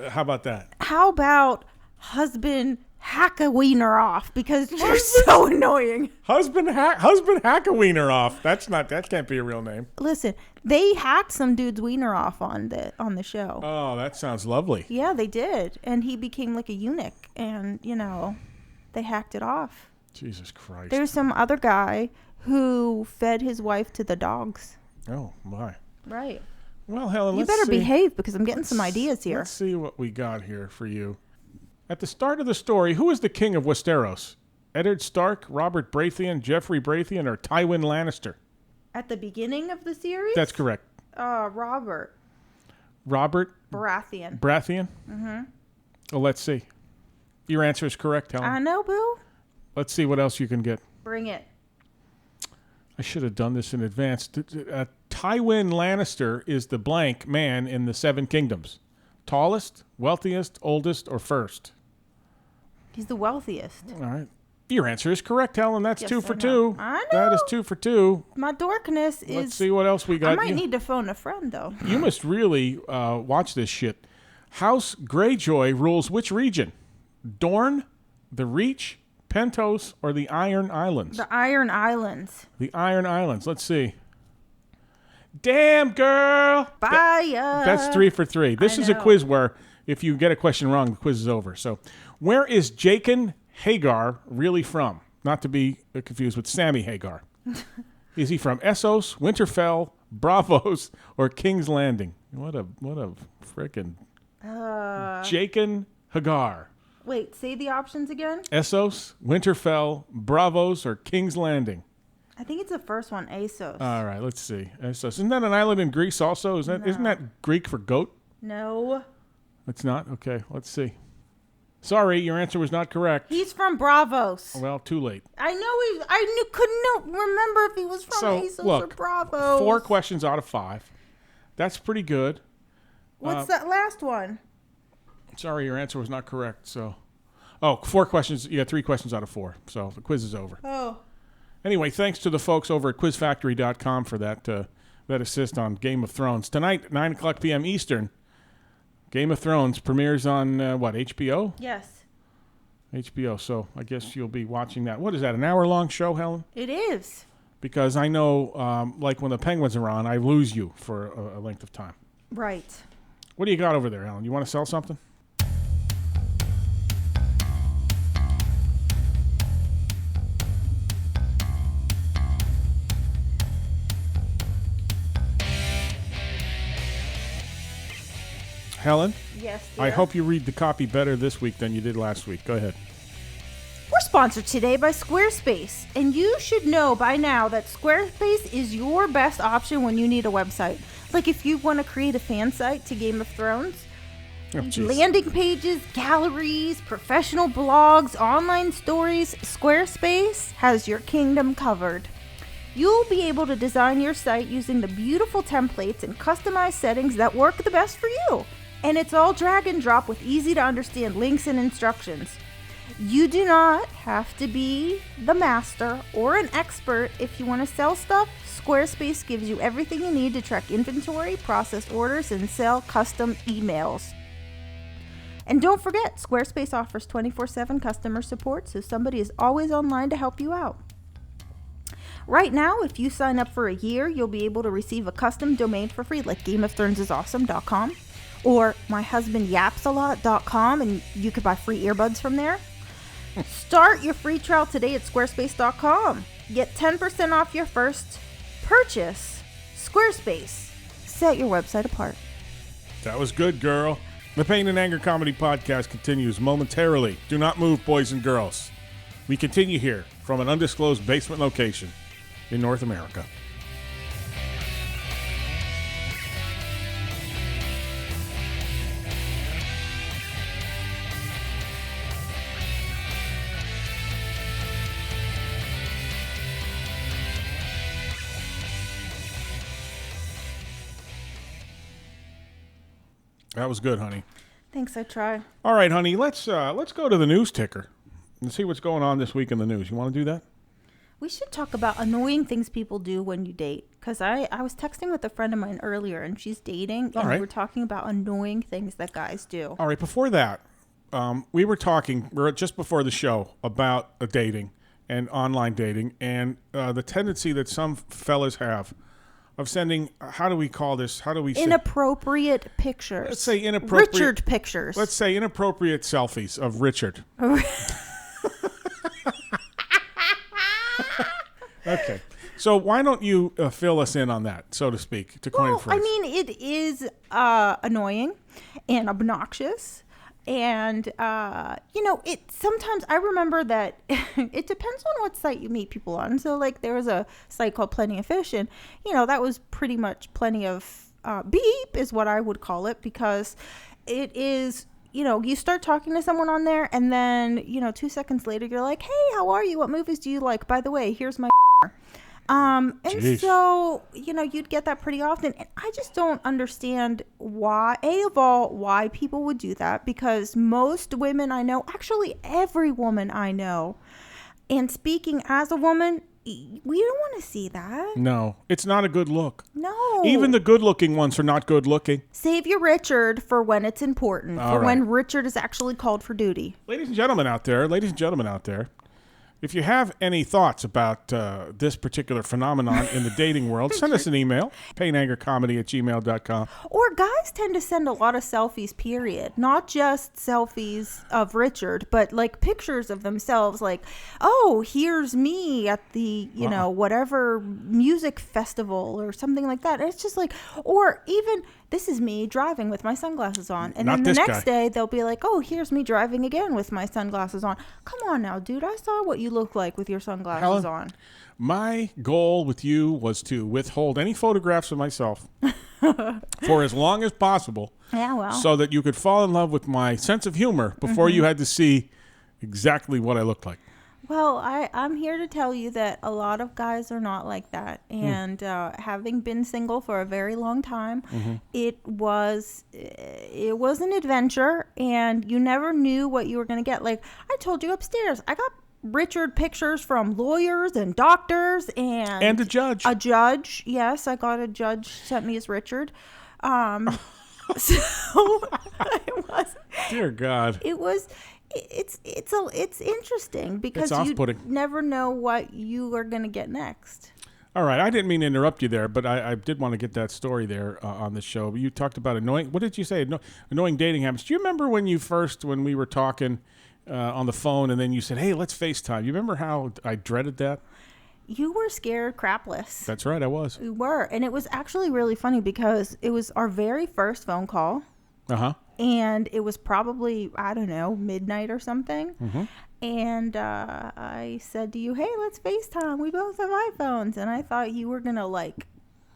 How about that? How about husband hack a wiener off because you're so annoying. Husband hack a wiener off. That can't be a real name. Listen, they hacked some dude's wiener off on the show. Oh, that sounds lovely. Yeah, they did. And he became like a eunuch and, they hacked it off. Jesus Christ. There's some other guy who fed his wife to the dogs. Oh, my. Right. Well, Helen, you better behave because I'm getting some ideas here. Let's see what we got here for you. At the start of the story, who is the king of Westeros? Eddard Stark, Robert Baratheon, Joffrey Baratheon, or Tywin Lannister? At the beginning of the series? That's correct. Robert Baratheon. Baratheon? Mm-hmm. Well, let's see. Your answer is correct, Helen. I know, boo. Let's see what else you can get. Bring it. I should have done this in advance. Tywin Lannister is the blank man in the Seven Kingdoms. Tallest, wealthiest, oldest, or first? He's the wealthiest. All right. Your answer is correct, Helen. That's yes, 2 for 2. I know. That is 2 for 2. My dorkness is... Let's see what else we got. I might need to phone a friend, though. You must really watch this shit. House Greyjoy rules which region? Dorne, the Reach, Pentos, or the Iron Islands? The Iron Islands. The Iron Islands. Let's see. Damn, girl. Bye. That's 3 for 3. This is a quiz where if you get a question wrong, the quiz is over. So, where is Jaqen Hagar really from? Not to be confused with Sammy Hagar. Is he from Essos, Winterfell, Bravos, or King's Landing? What a frickin' Jaqen Hagar. Wait, say the options again. Essos, Winterfell, Bravos, or King's Landing? I think it's the first one, Assos. All right, let's see. Essos. Isn't that an island in Greece also? Isn't that Greek for goat? No. It's not? Okay, let's see. Sorry, your answer was not correct. He's from Bravos. Well, too late. I couldn't remember if he was from Assos or Bravos. 4 questions out of 5. That's pretty good. What's that last one? Sorry, your answer was not correct. So, 4 questions. You got 3 questions out of 4. So the quiz is over. Oh. Anyway, thanks to the folks over at quizfactory.com for that assist on Game of Thrones. Tonight, 9 o'clock p.m. Eastern, Game of Thrones premieres on, HBO? Yes. HBO, so I guess you'll be watching that. What is that, an hour-long show, Helen? It is. Because I know, like when the Penguins are on, I lose you for a length of time. Right. What do you got over there, Helen? You want to sell something? Helen? Yes, dear. I hope you read the copy better this week than you did last week. Go ahead. We're sponsored today by Squarespace, and you should know by now that Squarespace is your best option when you need a website. Like if you want to create a fan site to Game of Thrones, landing pages, galleries, professional blogs, online stories, Squarespace has your kingdom covered. You'll be able to design your site using the beautiful templates and customized settings that work the best for you. And it's all drag and drop with easy to understand links and instructions. You do not have to be the master or an expert if you want to sell stuff. Squarespace gives you everything you need to track inventory, process orders, and sell custom emails. And don't forget, Squarespace offers 24/7 customer support, so somebody is always online to help you out. Right now, if you sign up for a year, you'll be able to receive a custom domain for free, like GameOfThronesIsAwesome.com or MyHusbandYapsALot.com, and you could buy free earbuds from there. Start your free trial today at Squarespace.com. Get 10% off your first purchase. Squarespace. Set your website apart. That was good, girl. The Pain and Anger Comedy Podcast continues momentarily. Do not move, boys and girls. We continue here from an undisclosed basement location in North America. That was good, honey. Thanks, I try. All right, honey, let's go to the news ticker and see what's going on this week in the news. You want to do that? We should talk about annoying things people do when you date. Because I was texting with a friend of mine earlier, and she's dating, and we were talking about annoying things that guys do. All right, before that, we were just before the show about dating and online dating and the tendency that some fellas have of sending, how do we call this? How do we say? Inappropriate pictures. Let's say inappropriate. Richard pictures. Let's say inappropriate selfies of Richard. Okay. So why don't you fill us in on that, so to speak, to coin a phrase? I mean, it is annoying and obnoxious. And, it sometimes I remember that it depends on what site you meet people on. So, like, there was a site called Plenty of Fish, and, that was pretty much plenty of beep is what I would call it, because it is, you start talking to someone on there, and then, 2 seconds later, you're like, hey, how are you? What movies do you like? By the way, here's my and Jeez. so, you'd get that pretty often. And I just don't understand why people would do that, because most women I know, actually every woman I know, and speaking as a woman, we don't want to see that. No, it's not a good look. No. Even the good-looking ones are not good looking. Save your Richard for when it's important, All right. when Richard is actually called for duty. Ladies and gentlemen out there, if you have any thoughts about this particular phenomenon in the dating world, send us an email, painangercomedy@gmail.com. Or guys tend to send a lot of selfies, period. Not just selfies of Richard, but like pictures of themselves, like, oh, here's me at the, whatever music festival or something like that. And it's just like, or even, this is me driving with my sunglasses on. And Not then the this next day, they'll be like, oh, here's me driving again with my sunglasses on. Come on now, dude. I saw what you look like with your sunglasses on. My goal with you was to withhold any photographs of myself for as long as possible. Yeah, well. So that you could fall in love with my sense of humor before you had to see exactly what I looked like. Well, I'm here to tell you that a lot of guys are not like that. And having been single for a very long time, it was an adventure, and you never knew what you were going to get. Like I told you upstairs, I got Richard pictures from lawyers and doctors and a judge. A judge, yes, I got a judge sent me as Richard. So it was. Dear God. It was. It's interesting because It's you off-putting. never know what you are going to get next. All right, I didn't mean to interrupt you there, but I did want to get that story there on the show. You talked about annoying. What did you say? Annoying dating habits. Do you remember when we were talking on the phone, and then you said, "Hey, let's FaceTime"? You remember how I dreaded that? You were scared crapless. That's right, I was. We were, and it was actually really funny because it was our very first phone call. And it was probably, I don't know, midnight or something. And I said to you, hey, let's FaceTime. We both have iPhones. And I thought you were going to,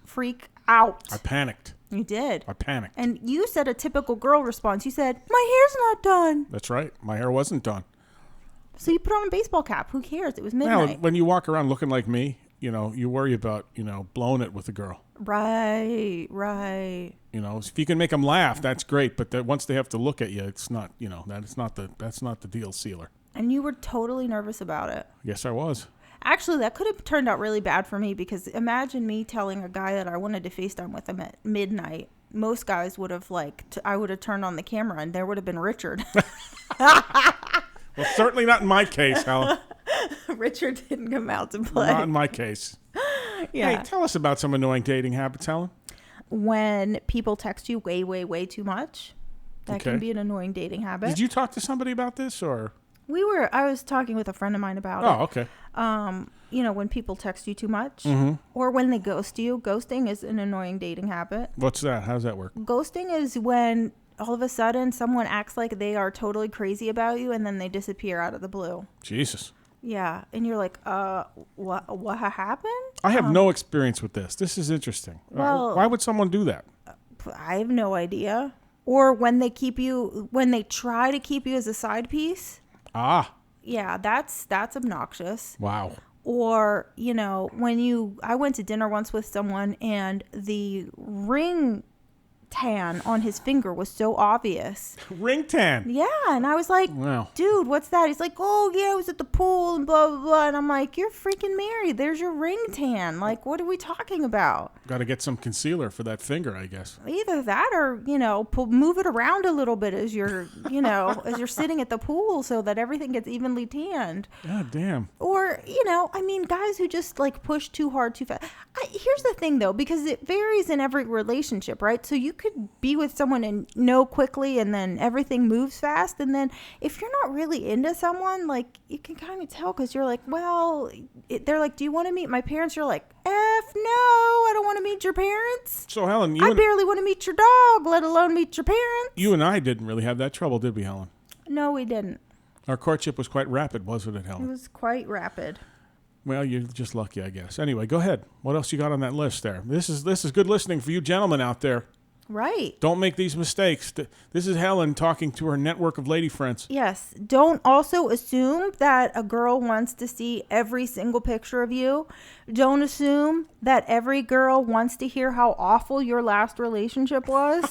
freak out. I panicked. You did. I panicked. And you said a typical girl response. You said, my hair's not done. That's right. My hair wasn't done. So you put on a baseball cap. Who cares? It was Well, midnight. when you walk around looking like me, you worry about, blowing it with a girl. Right. If you can make them laugh, that's great. But once they have to look at you, it's not, that's not the deal sealer. And you were totally nervous about it. Yes, I was. Actually, that could have turned out really bad for me because imagine me telling a guy that I wanted to FaceTime with him at midnight. Most guys would have I would have turned on the camera and there would have been Richard. Well, certainly not in my case, Helen. Richard didn't come out to play. Not in my case. Yeah. Hey, tell us about some annoying dating habits, Helen. When people text you way, way, way too much, that Okay. can be an annoying dating habit. Did you talk to somebody about this, or? I was talking with a friend of mine about Oh, okay. it. When people text you too much Mm-hmm. or when they ghost you. Ghosting is an annoying dating habit. What's that? How does that work? Ghosting is when all of a sudden someone acts like they are totally crazy about you and then they disappear out of the blue. Jesus. Yeah. And you're like, what happened? I have no experience with this. This is interesting. Well- Why would someone do that? I have no idea. Or when they try to keep you as a side piece. Ah, Yeah, that's obnoxious. wow. Or, I went to dinner once with someone and the ring tan on his finger was so obvious. Ring tan. Yeah, and I was like, Wow. dude, what's that? He's like, oh, yeah, I was at the pool and blah, blah, blah. And I'm like, you're freaking married. There's your ring tan. Like, what are we talking about? Got to get some concealer for that finger, I guess. Either that or, move it around a little bit as you're, as you're sitting at the pool so that everything gets evenly tanned. God damn. Or, guys who just like push too hard, too fast. Here's the thing though, because it varies in every relationship, right? So you could be with someone and know quickly and then everything moves fast. And then if you're not really into someone, like you can kind of tell because you're like, well, they're like, do you want to meet my parents? You're like, no, I don't want to meet your parents. So, Helen, I barely want to meet your dog, let alone meet your parents. you and I didn't really have that trouble, did we, Helen? No, we didn't. Our courtship was quite rapid, wasn't it, It Helen? was quite rapid. Well, you're just lucky, I guess. Anyway, go ahead. What else you got on that list there? This is good listening for you gentlemen out there. Right. Don't make these mistakes. This is Helen talking to her network of lady friends. Yes. Don't also assume that a girl wants to see every single picture of you. Don't assume that every girl wants to hear how awful your last relationship was.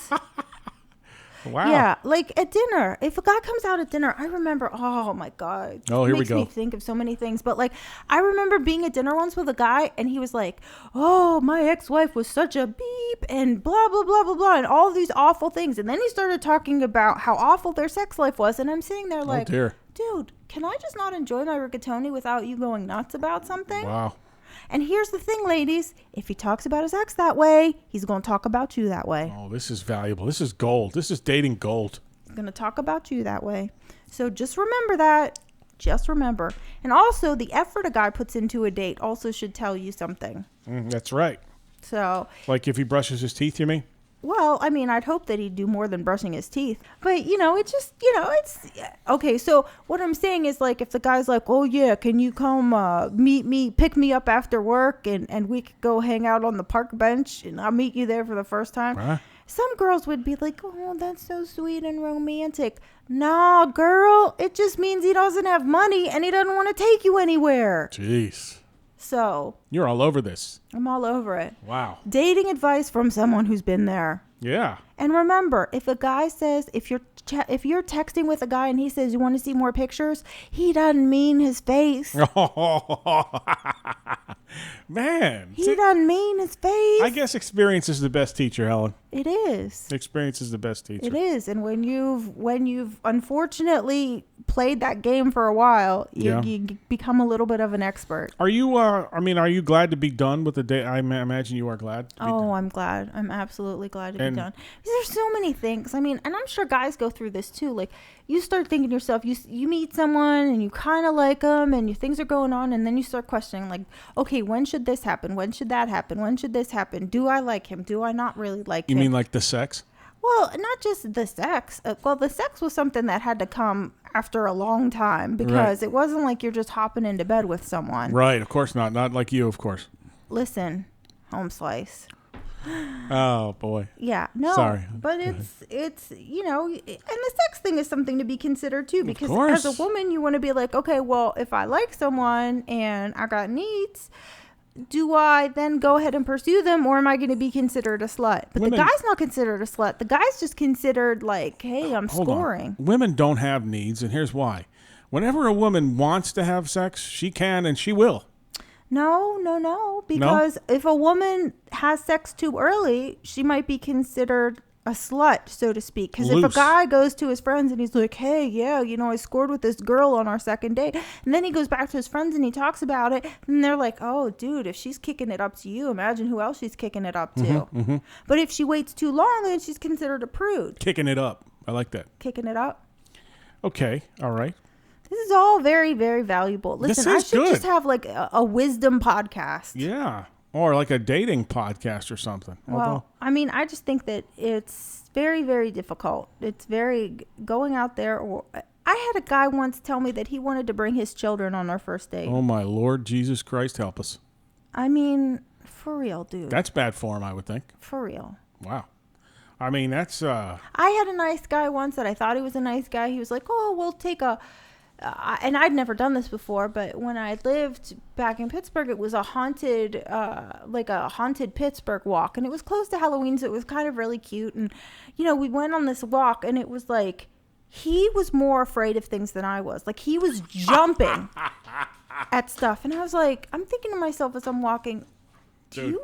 Wow. Yeah, like at dinner. If a guy comes out at dinner, I remember, oh my God. Oh, here we makes go. me think of so many things. But like, I remember being at dinner once with a guy and he was like, oh, my ex-wife was such a beep and blah, blah, blah, blah, blah, and all these awful things. And then he started talking about how awful their sex life was. And I'm sitting there like, dear. dude, can I just not enjoy my rigatoni without you going nuts about something? Wow. And here's the thing, ladies. If he talks about his ex that way, he's going to talk about you that way. Oh, this is valuable. This is gold. This is dating gold. He's going to talk about you that way. So just remember that. Just remember. And also, the effort a guy puts into a date also should tell you something. That's right. So, Like if he brushes his teeth, you mean? well, I mean, I'd hope that he'd do more than brushing his teeth. But, it's just, it's... Okay, so what I'm saying is, like, if the guy's like, oh, yeah, can you come meet me, pick me up after work, and we could go hang out on the park bench, and I'll meet you there for the first time. Huh? Some girls would be like, oh, that's so sweet and romantic. Nah, girl, it just means he doesn't have money, and he doesn't want to take you anywhere. Jeez. So, You're all over this. I'm all over it. Wow. Dating advice from someone who's been there. Yeah. And remember, if a guy says, if you're texting with a guy and he says, you want to see more pictures, he doesn't mean his face. Man. He doesn't mean his face. I guess experience is the best teacher, Helen. It is. Experience is the best teacher. It is. And when you've unfortunately played that game for a while, you become a little bit of an expert. Are you, are you glad to be done with the day? I imagine you are glad to be done. Oh, I'm glad. I'm absolutely glad to be done. There's so many things. I mean, and I'm sure guys go through this too. Like, you start thinking to yourself, you meet someone and you kind of like them and things are going on, and then you start questioning, like, okay, when should this happen? When should that happen? When should this happen? Do I like him? Do I not really like him? You mean like the sex? Well, not just the sex. The sex was something that had to come after a long time because it wasn't like you're just hopping into bed with someone. Right, of course not. Not like you, of course. Listen, home slice. Oh, boy. Yeah, no. Sorry. But it's and the sex thing is something to be considered too, because course. as a woman, you want to be like, okay, well, if I like someone and I got needs, do I then go ahead and pursue them, or am I going to be considered a slut? But Women- the guy's not considered a slut. The guy's just considered like, hey, I'm Hold on. scoring. Women don't have needs, and here's why. Whenever a woman wants to have sex, she can and she will. No. Because if a woman has sex too early, she might be considered a slut, so to speak. Because if a Loose. guy goes to his friends and he's like, hey, yeah, I scored with this girl on our second date. And then he goes back to his friends and he talks about it. And they're like, oh, dude, if she's kicking it up to you, imagine who else she's kicking it up to. But if she waits too long, then she's considered a prude. Kicking it up. I like that. Kicking it up. Okay. All right. This is all very, very valuable. Listen, I is should good. just have like a wisdom podcast. Yeah. Or like a dating podcast or something. Well, I mean, I just think that it's very, very difficult. It's very going out there. Or I had a guy once tell me that he wanted to bring his children on their first date. Oh, my Lord Jesus Christ, help us. I mean, for real, dude. That's bad form, I would think. For real. Wow. I mean, that's... I had a nice guy once that I thought he was a nice guy. He was like, oh, we'll take a... and I'd never done this before, but when I lived back in Pittsburgh, it was a haunted, like a haunted Pittsburgh walk. And it was close to Halloween, so it was kind of really cute. And, we went on this walk, and it was like, he was more afraid of things than I was. Like, he was jumping at stuff. And I was like, I'm thinking to myself as I'm walking, do you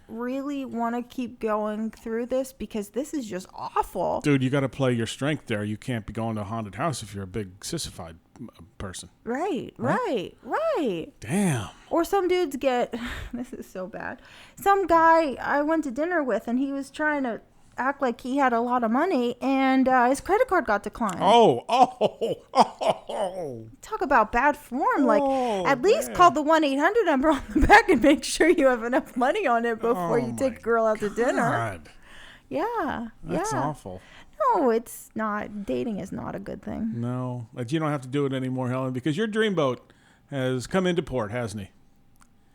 really want to keep going through this? Because this is just awful. Dude, you got to play your strength there. You can't be going to a haunted house if you're a big sissified person. Right. Damn. Or some dudes get, this is so bad. Some guy I went to dinner with, and he was trying to act like he had a lot of money, and his credit card got declined. Oh. Talk about bad form. Like, at least man. call the 1-800 number on the back and make sure you have enough money on it before you take a girl out to dinner. God. Yeah. That's awful. No, it's not. Dating is not a good thing. No, but you don't have to do it anymore, Helen, because your dreamboat has come into port, hasn't he?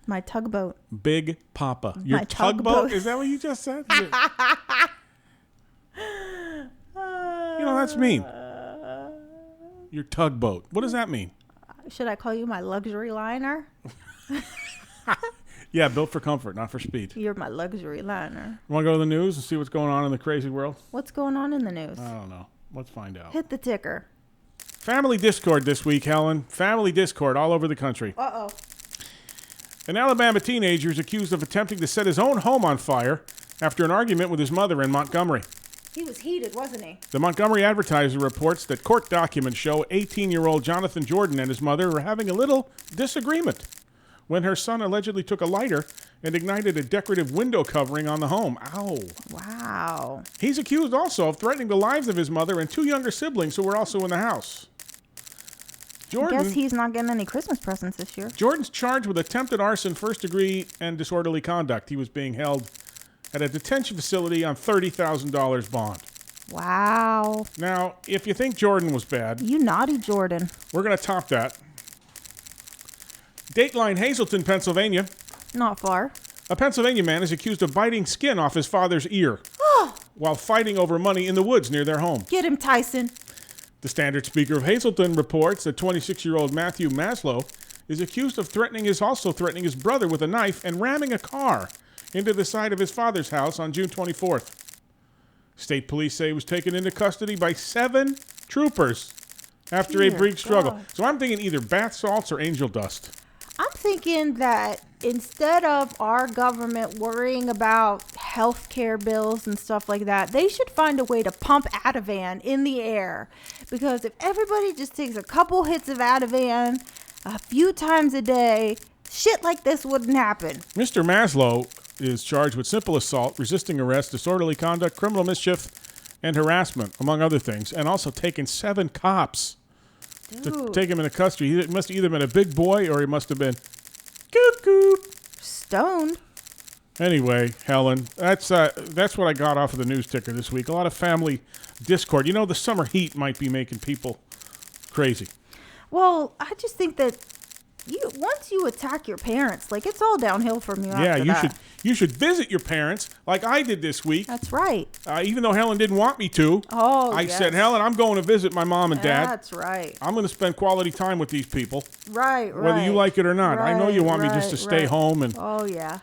My tugboat. Big Papa. Your My tugboat? tugboat. Is that what you just said? That's mean. Your tugboat. What does that mean? Should I call you my luxury liner? Yeah, built for comfort, not for speed. You're my luxury liner. Want to go to the news and see what's going on in the crazy world? What's going on in the news? I don't know. Let's find out. Hit the ticker. Family Discord this week, Helen. Family Discord all over the country. Uh-oh. An Alabama teenager is accused of attempting to set his own home on fire after an argument with his mother in Montgomery. He was heated, wasn't he? The Montgomery Advertiser reports that court documents show 18-year-old Jonathan Jordan and his mother were having a little disagreement when her son allegedly took a lighter and ignited a decorative window covering on the home. Ow. Wow. He's accused also of threatening the lives of his mother and two younger siblings who were also in the house. I guess he's not getting any Christmas presents this year. Jordan's charged with attempted arson, first degree, and disorderly conduct. He was being held at a detention facility on $30,000 bond. Wow. Now, if you think Jordan was bad, You naughty Jordan. we're going to top that. Dateline, Hazleton, Pennsylvania. Not far. A Pennsylvania man is accused of biting skin off his father's ear while fighting over money in the woods near their home. Get him, Tyson. The Standard Speaker of Hazleton reports that 26-year-old Matthew Maslow is accused of threatening his brother with a knife and ramming a car into the side of his father's house on June 24th. State police say he was taken into custody by 7 troopers after a Dear brief struggle. God. So I'm thinking either bath salts or angel dust. I'm thinking that instead of our government worrying about health care bills and stuff like that, they should find a way to pump Ativan in the air. Because if everybody just takes a couple hits of Ativan a few times a day, shit like this wouldn't happen. Mr. Maslow is charged with simple assault, resisting arrest, disorderly conduct, criminal mischief, and harassment, among other things, and also taken 7 cops to Dude. take him into custody. He must have either been a big boy or he must have been coop. Stoned. Anyway, Helen, that's what I got off of the news ticker this week. A lot of family discord. The summer heat might be making people crazy. Well, I just think that once you attack your parents, like it's all downhill from you. Yeah, after you should visit your parents like I did this week. That's right. Even though Helen didn't want me to. Oh, I yes. said, Helen, I'm going to visit my mom and dad. That's right. I'm going to spend quality time with these people, Right. whether you like it or not. I know you want me just to stay home and, Oh yeah.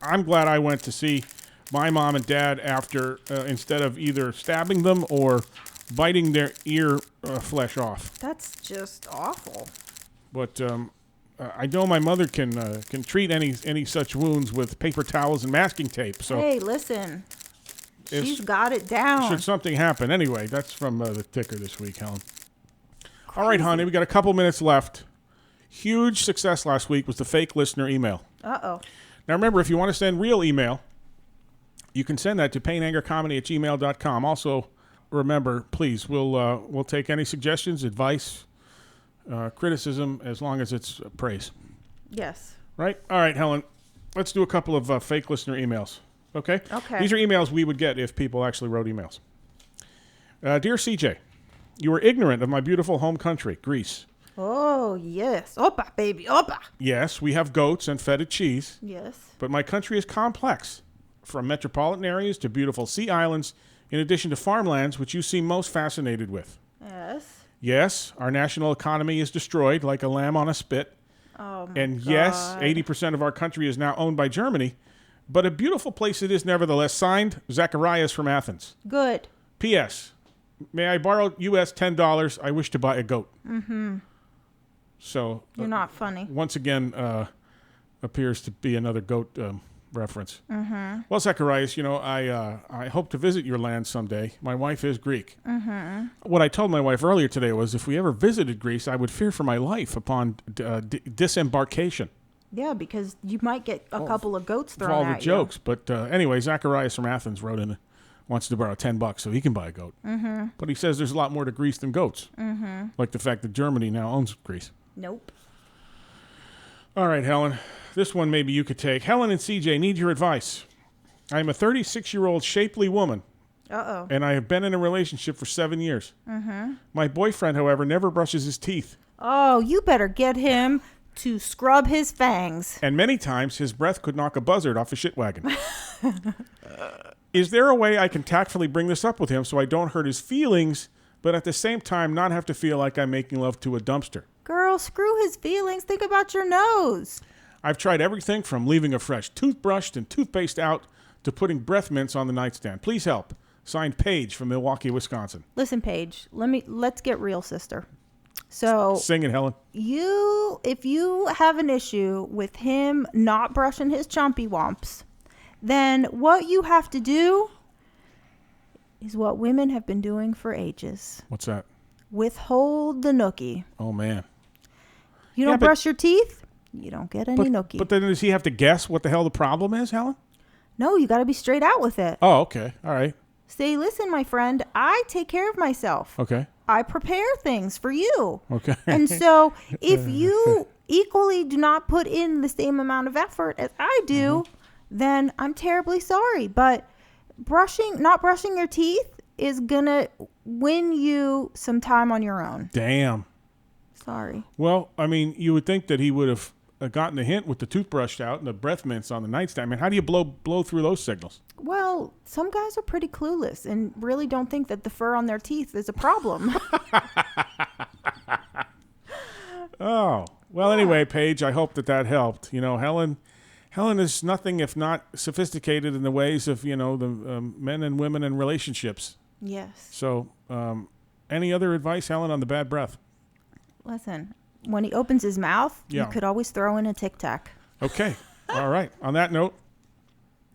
I'm glad I went to see my mom and dad after, instead of either stabbing them or biting their ear flesh off. That's just awful. But I know my mother can treat any such wounds with paper towels and masking tape. So Hey, listen. If- She's got it down. should something happen, anyway, that's from the ticker this week, Helen. All right, honey, we got a couple minutes left. Huge success last week was the fake listener email. Uh-oh. Now remember, if you want to send real email, you can send that to painangercomedy@gmail.com. Also, remember, please, we'll take any suggestions, advice, criticism, as long as it's praise. Yes. Right? All right, Helen, let's do a couple of fake listener emails. Okay? Okay. These are emails we would get if people actually wrote emails. Dear CJ, you are ignorant of my beautiful home country, Greece. Oh, yes. Opa, baby. Opa. Yes, we have goats and feta cheese, Yes. but my country is complex, from metropolitan areas to beautiful sea islands, in addition to farmlands, which you seem most fascinated with. Yes. Yes, our national economy is destroyed like a lamb on a spit. Oh, my And God. yes, 80% of our country is now owned by Germany, but a beautiful place it is nevertheless. Signed, Zacharias from Athens. Good. P.S. May I borrow US $10? I wish to buy a goat. Mm-hmm. So, You're not funny. once again, appears to be another goat reference. Mm-hmm. Well, Zacharias, I hope to visit your land someday. My wife is Greek. Mm-hmm. What I told my wife earlier today was if we ever visited Greece, I would fear for my life upon disembarkation. Yeah, because you might get a couple of goats For thrown all at the jokes. But anyway, Zacharias from Athens wrote in, wants to borrow $10 so he can buy a goat. Mm-hmm. But he says there's a lot more to Greece than goats. Mm-hmm. Like the fact that Germany now owns Greece. you. Nope. All right, Helen. This one maybe you could take. Helen and CJ need your advice. I am a 36-year-old shapely woman, Uh-oh. and I have been in a relationship for 7 years. Mm-hmm. My boyfriend, however, never brushes his teeth. Oh, you better get him to scrub his fangs. And many times his breath could knock a buzzard off a shit wagon. Is there a way I can tactfully bring this up with him so I don't hurt his feelings, but at the same time not have to feel like I'm making love to a dumpster? Girl, screw his feelings. Think about your nose. I've tried everything from leaving a fresh toothbrush and toothpaste out to putting breath mints on the nightstand. Please help. Signed, Paige from Milwaukee, Wisconsin. Listen, Paige, let's get real, sister. So Sing it, Helen. if you have an issue with him not brushing his chompy womps, then what you have to do is what women have been doing for ages. What's that? Withhold the nookie. Oh, man. You Yeah, don't but- brush your teeth, you don't get any nookie. But then does he have to guess what the hell the problem is, Helen? No, you got to be straight out with it. Oh, okay. All right. Say, listen, my friend, I take care of myself. Okay. I prepare things for you. Okay. And so if you equally do not put in the same amount of effort as I do, then I'm terribly sorry. But not brushing your teeth is going to win you some time on your own. Damn. Sorry. Well, I mean, you would think that he would have gotten a hint with the toothbrush out and the breath mints on the nightstand. I mean, how do you blow through those signals? Well, some guys are pretty clueless and really don't think that the fur on their teeth is a problem. Oh. Well, anyway, Paige, I hope that helped. Helen is nothing if not sophisticated in the ways of, the men and women in relationships. Yes. So, any other advice, Helen, on the bad breath? Listen, when he opens his mouth, Yeah. you could always throw in a Tic Tac. Okay. All right. On that note,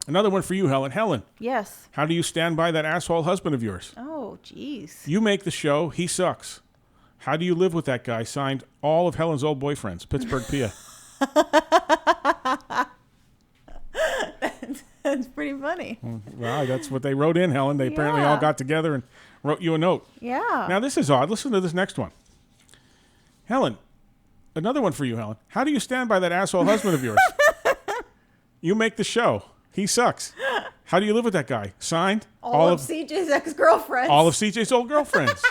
another one for you, Helen. Helen, Yes. how do you stand by that asshole husband of yours? Oh, jeez. You make the show. He sucks. How do you live with that guy? Signed, all of Helen's old boyfriends, Pittsburgh, PA. That's pretty funny. Wow, that's what they wrote in, Helen. They apparently all Yeah. got together and wrote you a note. Yeah. Now, this is odd. Listen to this next one. Helen, another one for you, Helen. How do you stand by that asshole husband of yours? You make the show. He sucks. How do you live with that guy? Signed, all of CJ's ex-girlfriends. all of CJ's old girlfriends.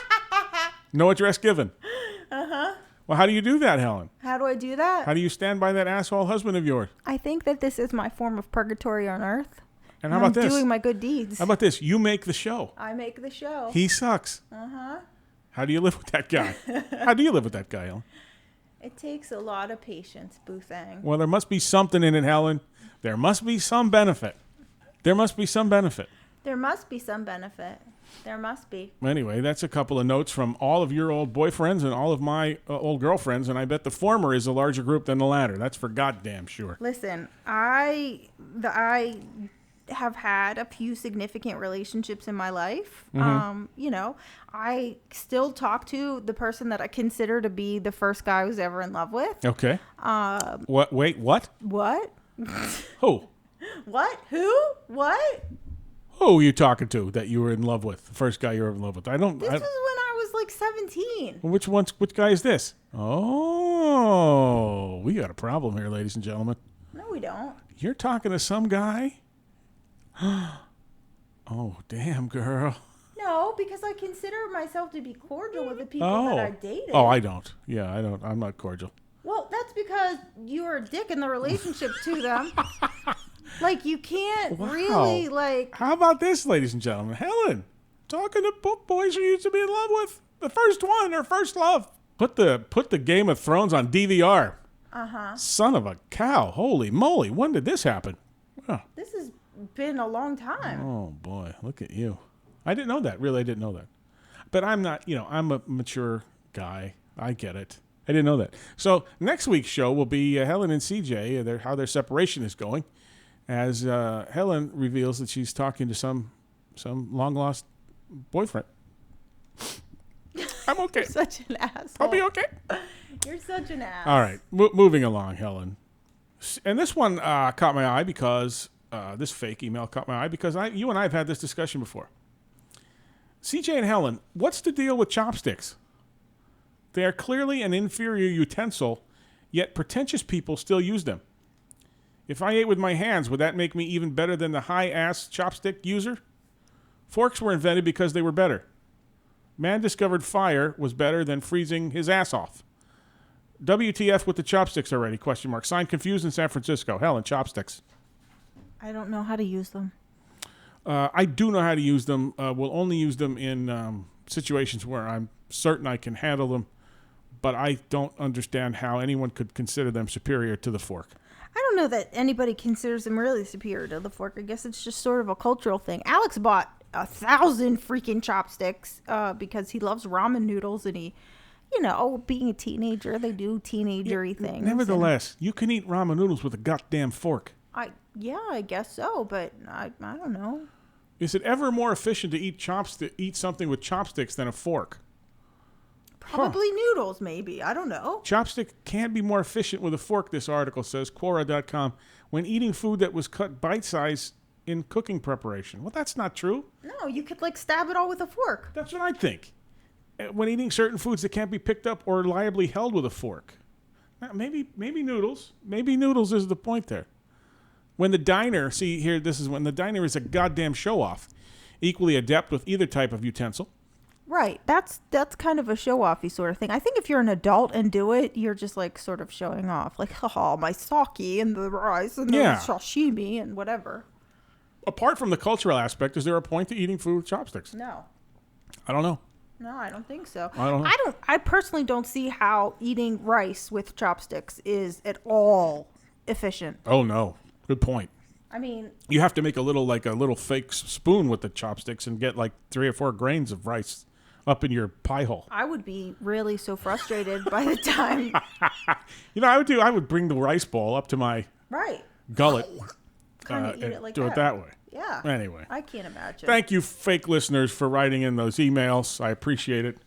No address given. Uh-huh. Well, how do you do that, Helen? How do I do that? How do you stand by that asshole husband of yours? I think that this is my form of purgatory on earth. And how about I'm this? doing my good deeds. How about this? You make the show. I make the show. He sucks. Uh-huh. How do you live with that guy? How do you live with that guy, Helen? It takes a lot of patience, Boothang. Well, there must be something in it, Helen. There must be some benefit. There must be some benefit. There must be some benefit. There must be. Anyway, that's a couple of notes from all of your old boyfriends and all of my old girlfriends, and I bet the former is a larger group than the latter. That's for goddamn sure. Listen, I have had a few significant relationships in my life. You know, I still talk to the person that I consider to be the first guy I was ever in love with. Okay. What? Wait, what? What? Who? What? Who? What? Who are you talking to that you were in love with? The first guy you were in love with? This was when I was like 17. Which guy is this? Oh, we got a problem here, ladies and gentlemen. No, we don't. You're talking to some guy? Oh, damn, girl. No, because I consider myself to be cordial with the people that I dated. Oh, I don't. Yeah, I don't. I'm not cordial. Well, that's because you were a dick in the relationship to them. Like, you can't really, like... How about this, ladies and gentlemen? Helen, talking to boys you used to be in love with. The first one, her first love. Put the Game of Thrones on DVR. Uh-huh. Son of a cow. Holy moly. When did this happen? Oh. This has been a long time. Oh, boy. Look at you. I didn't know that. Really, I didn't know that. But I'm not, I'm a mature guy. I get it. I didn't know that. So next week's show will be Helen and CJ, how their separation is going, as Helen reveals that she's talking to some long-lost boyfriend. I'm okay. You're such an asshole. I'll be okay. You're such an ass. All right. Moving along, Helen. And this one caught my eye because, this fake email caught my eye because you and I have had this discussion before. CJ and Helen, what's the deal with chopsticks? They are clearly an inferior utensil, yet pretentious people still use them. If I ate with my hands, would that make me even better than the high-ass chopstick user? Forks were invented because they were better. Man discovered fire was better than freezing his ass off. WTF with the chopsticks already, ? Signed Confused in San Francisco. Helen, chopsticks. I don't know how to use them. I do know how to use them. We'll only use them in situations where I'm certain I can handle them, but I don't understand how anyone could consider them superior to the fork. I don't know that anybody considers them really superior to the fork. I guess it's just sort of a cultural thing. Alex bought 1,000 freaking chopsticks because he loves ramen noodles, and he, being a teenager, they do teenager-y things. Nevertheless, you can eat ramen noodles with a goddamn fork. I guess so, but I don't know. Is it ever more efficient to eat something with chopsticks than a fork? Probably noodles, maybe. I don't know. Chopstick can be more efficient with a fork, this article says, Quora.com, when eating food that was cut bite-size in cooking preparation. Well, that's not true. No, you could, stab it all with a fork. That's what I think. When eating certain foods that can't be picked up or reliably held with a fork. Now, maybe noodles. Maybe noodles is the point there. When the diner, this is when the diner is a goddamn show-off, equally adept with either type of utensil. Right. That's kind of a show-offy sort of thing. I think if you're an adult and do it, you're just sort of showing off. My sake and the rice and the sashimi and whatever. Apart from the cultural aspect, is there a point to eating food with chopsticks? No. I don't know. No, I don't think so. I don't know. I personally don't see how eating rice with chopsticks is at all efficient. Oh, no. Good point. I mean, you have to make a little fake spoon with the chopsticks and get 3 or 4 grains of rice up in your pie hole. I would be really so frustrated by the time. I would bring the rice ball up to my gullet. Kind of eat it like do that. it that way. Yeah. Anyway. I can't imagine. Thank you, fake listeners, for writing in those emails. I appreciate it.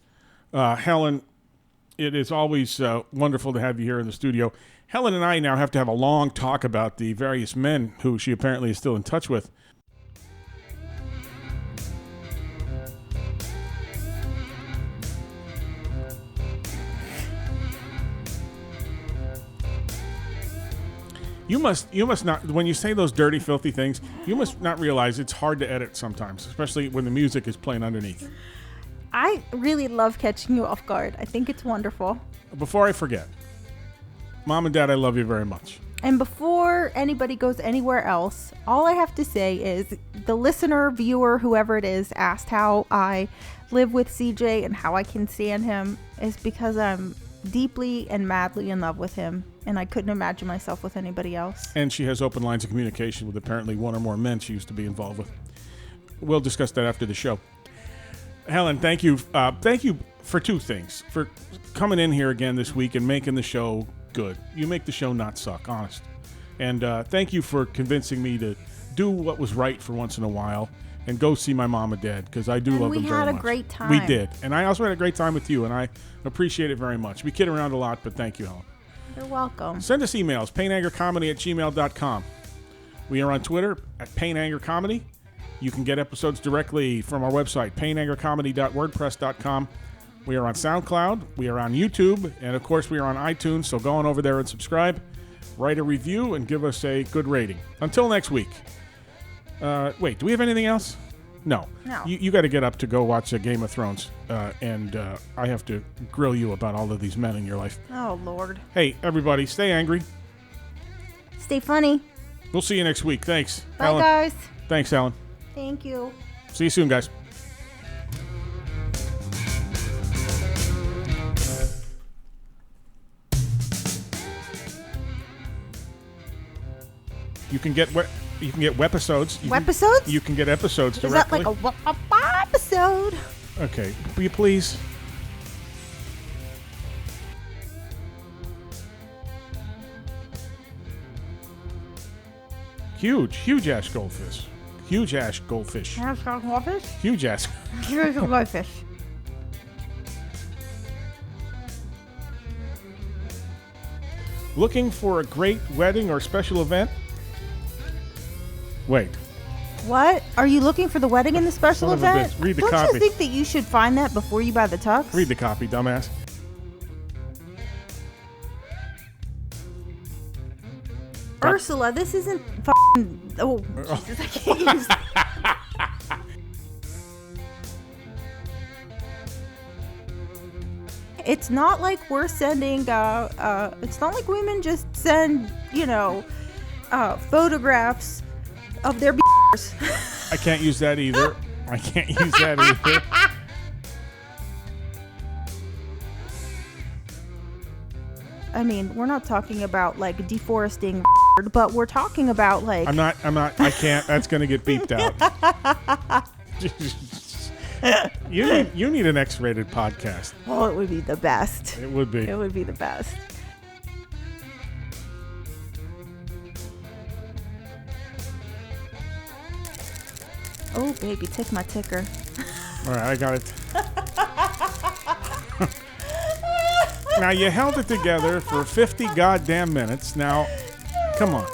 Helen, it is always wonderful to have you here in the studio. Helen and I now have to have a long talk about the various men who she apparently is still in touch with. You must not, when you say those dirty, filthy things, you must not realize it's hard to edit sometimes, especially when the music is playing underneath. I really love catching you off guard. I think it's wonderful. Before I forget, Mom and Dad, I love you very much. And before anybody goes anywhere else, all I have to say is the listener, viewer, whoever it is, asked how I live with CJ and how I can stand him is because I'm deeply and madly in love with him, and I couldn't imagine myself with anybody else. And she has open lines of communication with apparently one or more men she used to be involved with. we'll discuss that after the show. Helen, thank you. Thank you for two things. For coming in here again this week and making the show good. You make the show not suck, honest. And thank you for convincing me to do what was right for once in a while and go see my mom and dad, because I do love them very much. We had a great time. We did. And I also had a great time with you, and I appreciate it very much. We kid around a lot, but thank you, Helen. You're welcome. Send us emails, painangercomedy@gmail.com. We are on Twitter @painangercomedy. You can get episodes directly from our website, painangercomedy.wordpress.com. We are on SoundCloud. We are on YouTube. And, of course, we are on iTunes. So go on over there and subscribe, write a review, and give us a good rating. Until next week. Wait, do we have anything else? No. You got to get up to go watch Game of Thrones. And I have to grill you about all of these men in your life. Oh, Lord. Hey, everybody, stay angry. Stay funny. We'll see you next week. Thanks, Bye, Helen. guys. Thanks, Helen. Thank you. See you soon, guys. You can get webisodes. Webisodes? You can get episodes Is that directly. like a episode? Okay, will you please? Huge ass goldfish. Huge ass goldfish. Goldfish? Huge ass. Goldfish. Looking for a great wedding or special event? Wait. What? Are you looking for the wedding and the special Son of a event? bitch. Read the Don't copy. you think that you should find that before you buy the tux? Read the copy, dumbass. Ursula, this isn't f***ing... Oh, Jesus, I can't use... It's not like we're sending, it's not like women just send, photographs of their b****s. I can't use that either. I can't use that either. I mean, we're not talking about, like, deforesting but we're talking about, like... I can't. That's going to get beeped out. You need an X-rated podcast. Oh, it would be the best. It would be. It would be the best. Oh, baby, take my ticker. All right, I got it. Now, you held it together for 50 goddamn minutes. Now, come on.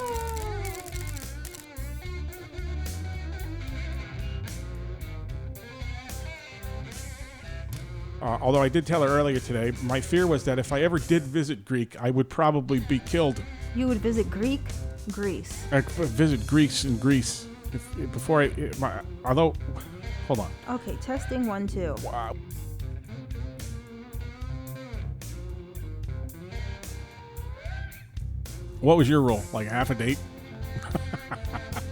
Although I did tell her earlier today, my fear was that if I ever did visit Greek, I would probably be killed. You would visit Greece? I visit Greece and Greece. Although, hold on. Okay, testing 1, 2. Wow. What was your role? Like half a date?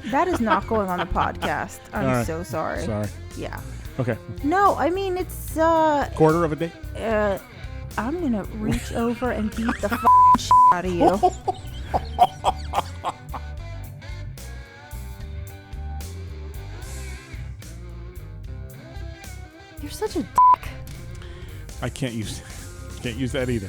That is not going on the podcast. I'm All right. so sorry. Sorry. Yeah. Okay. No, I mean, it's, Quarter of a date? I'm gonna reach over and beat the shit out of you. You're such a dick. I can't use that either.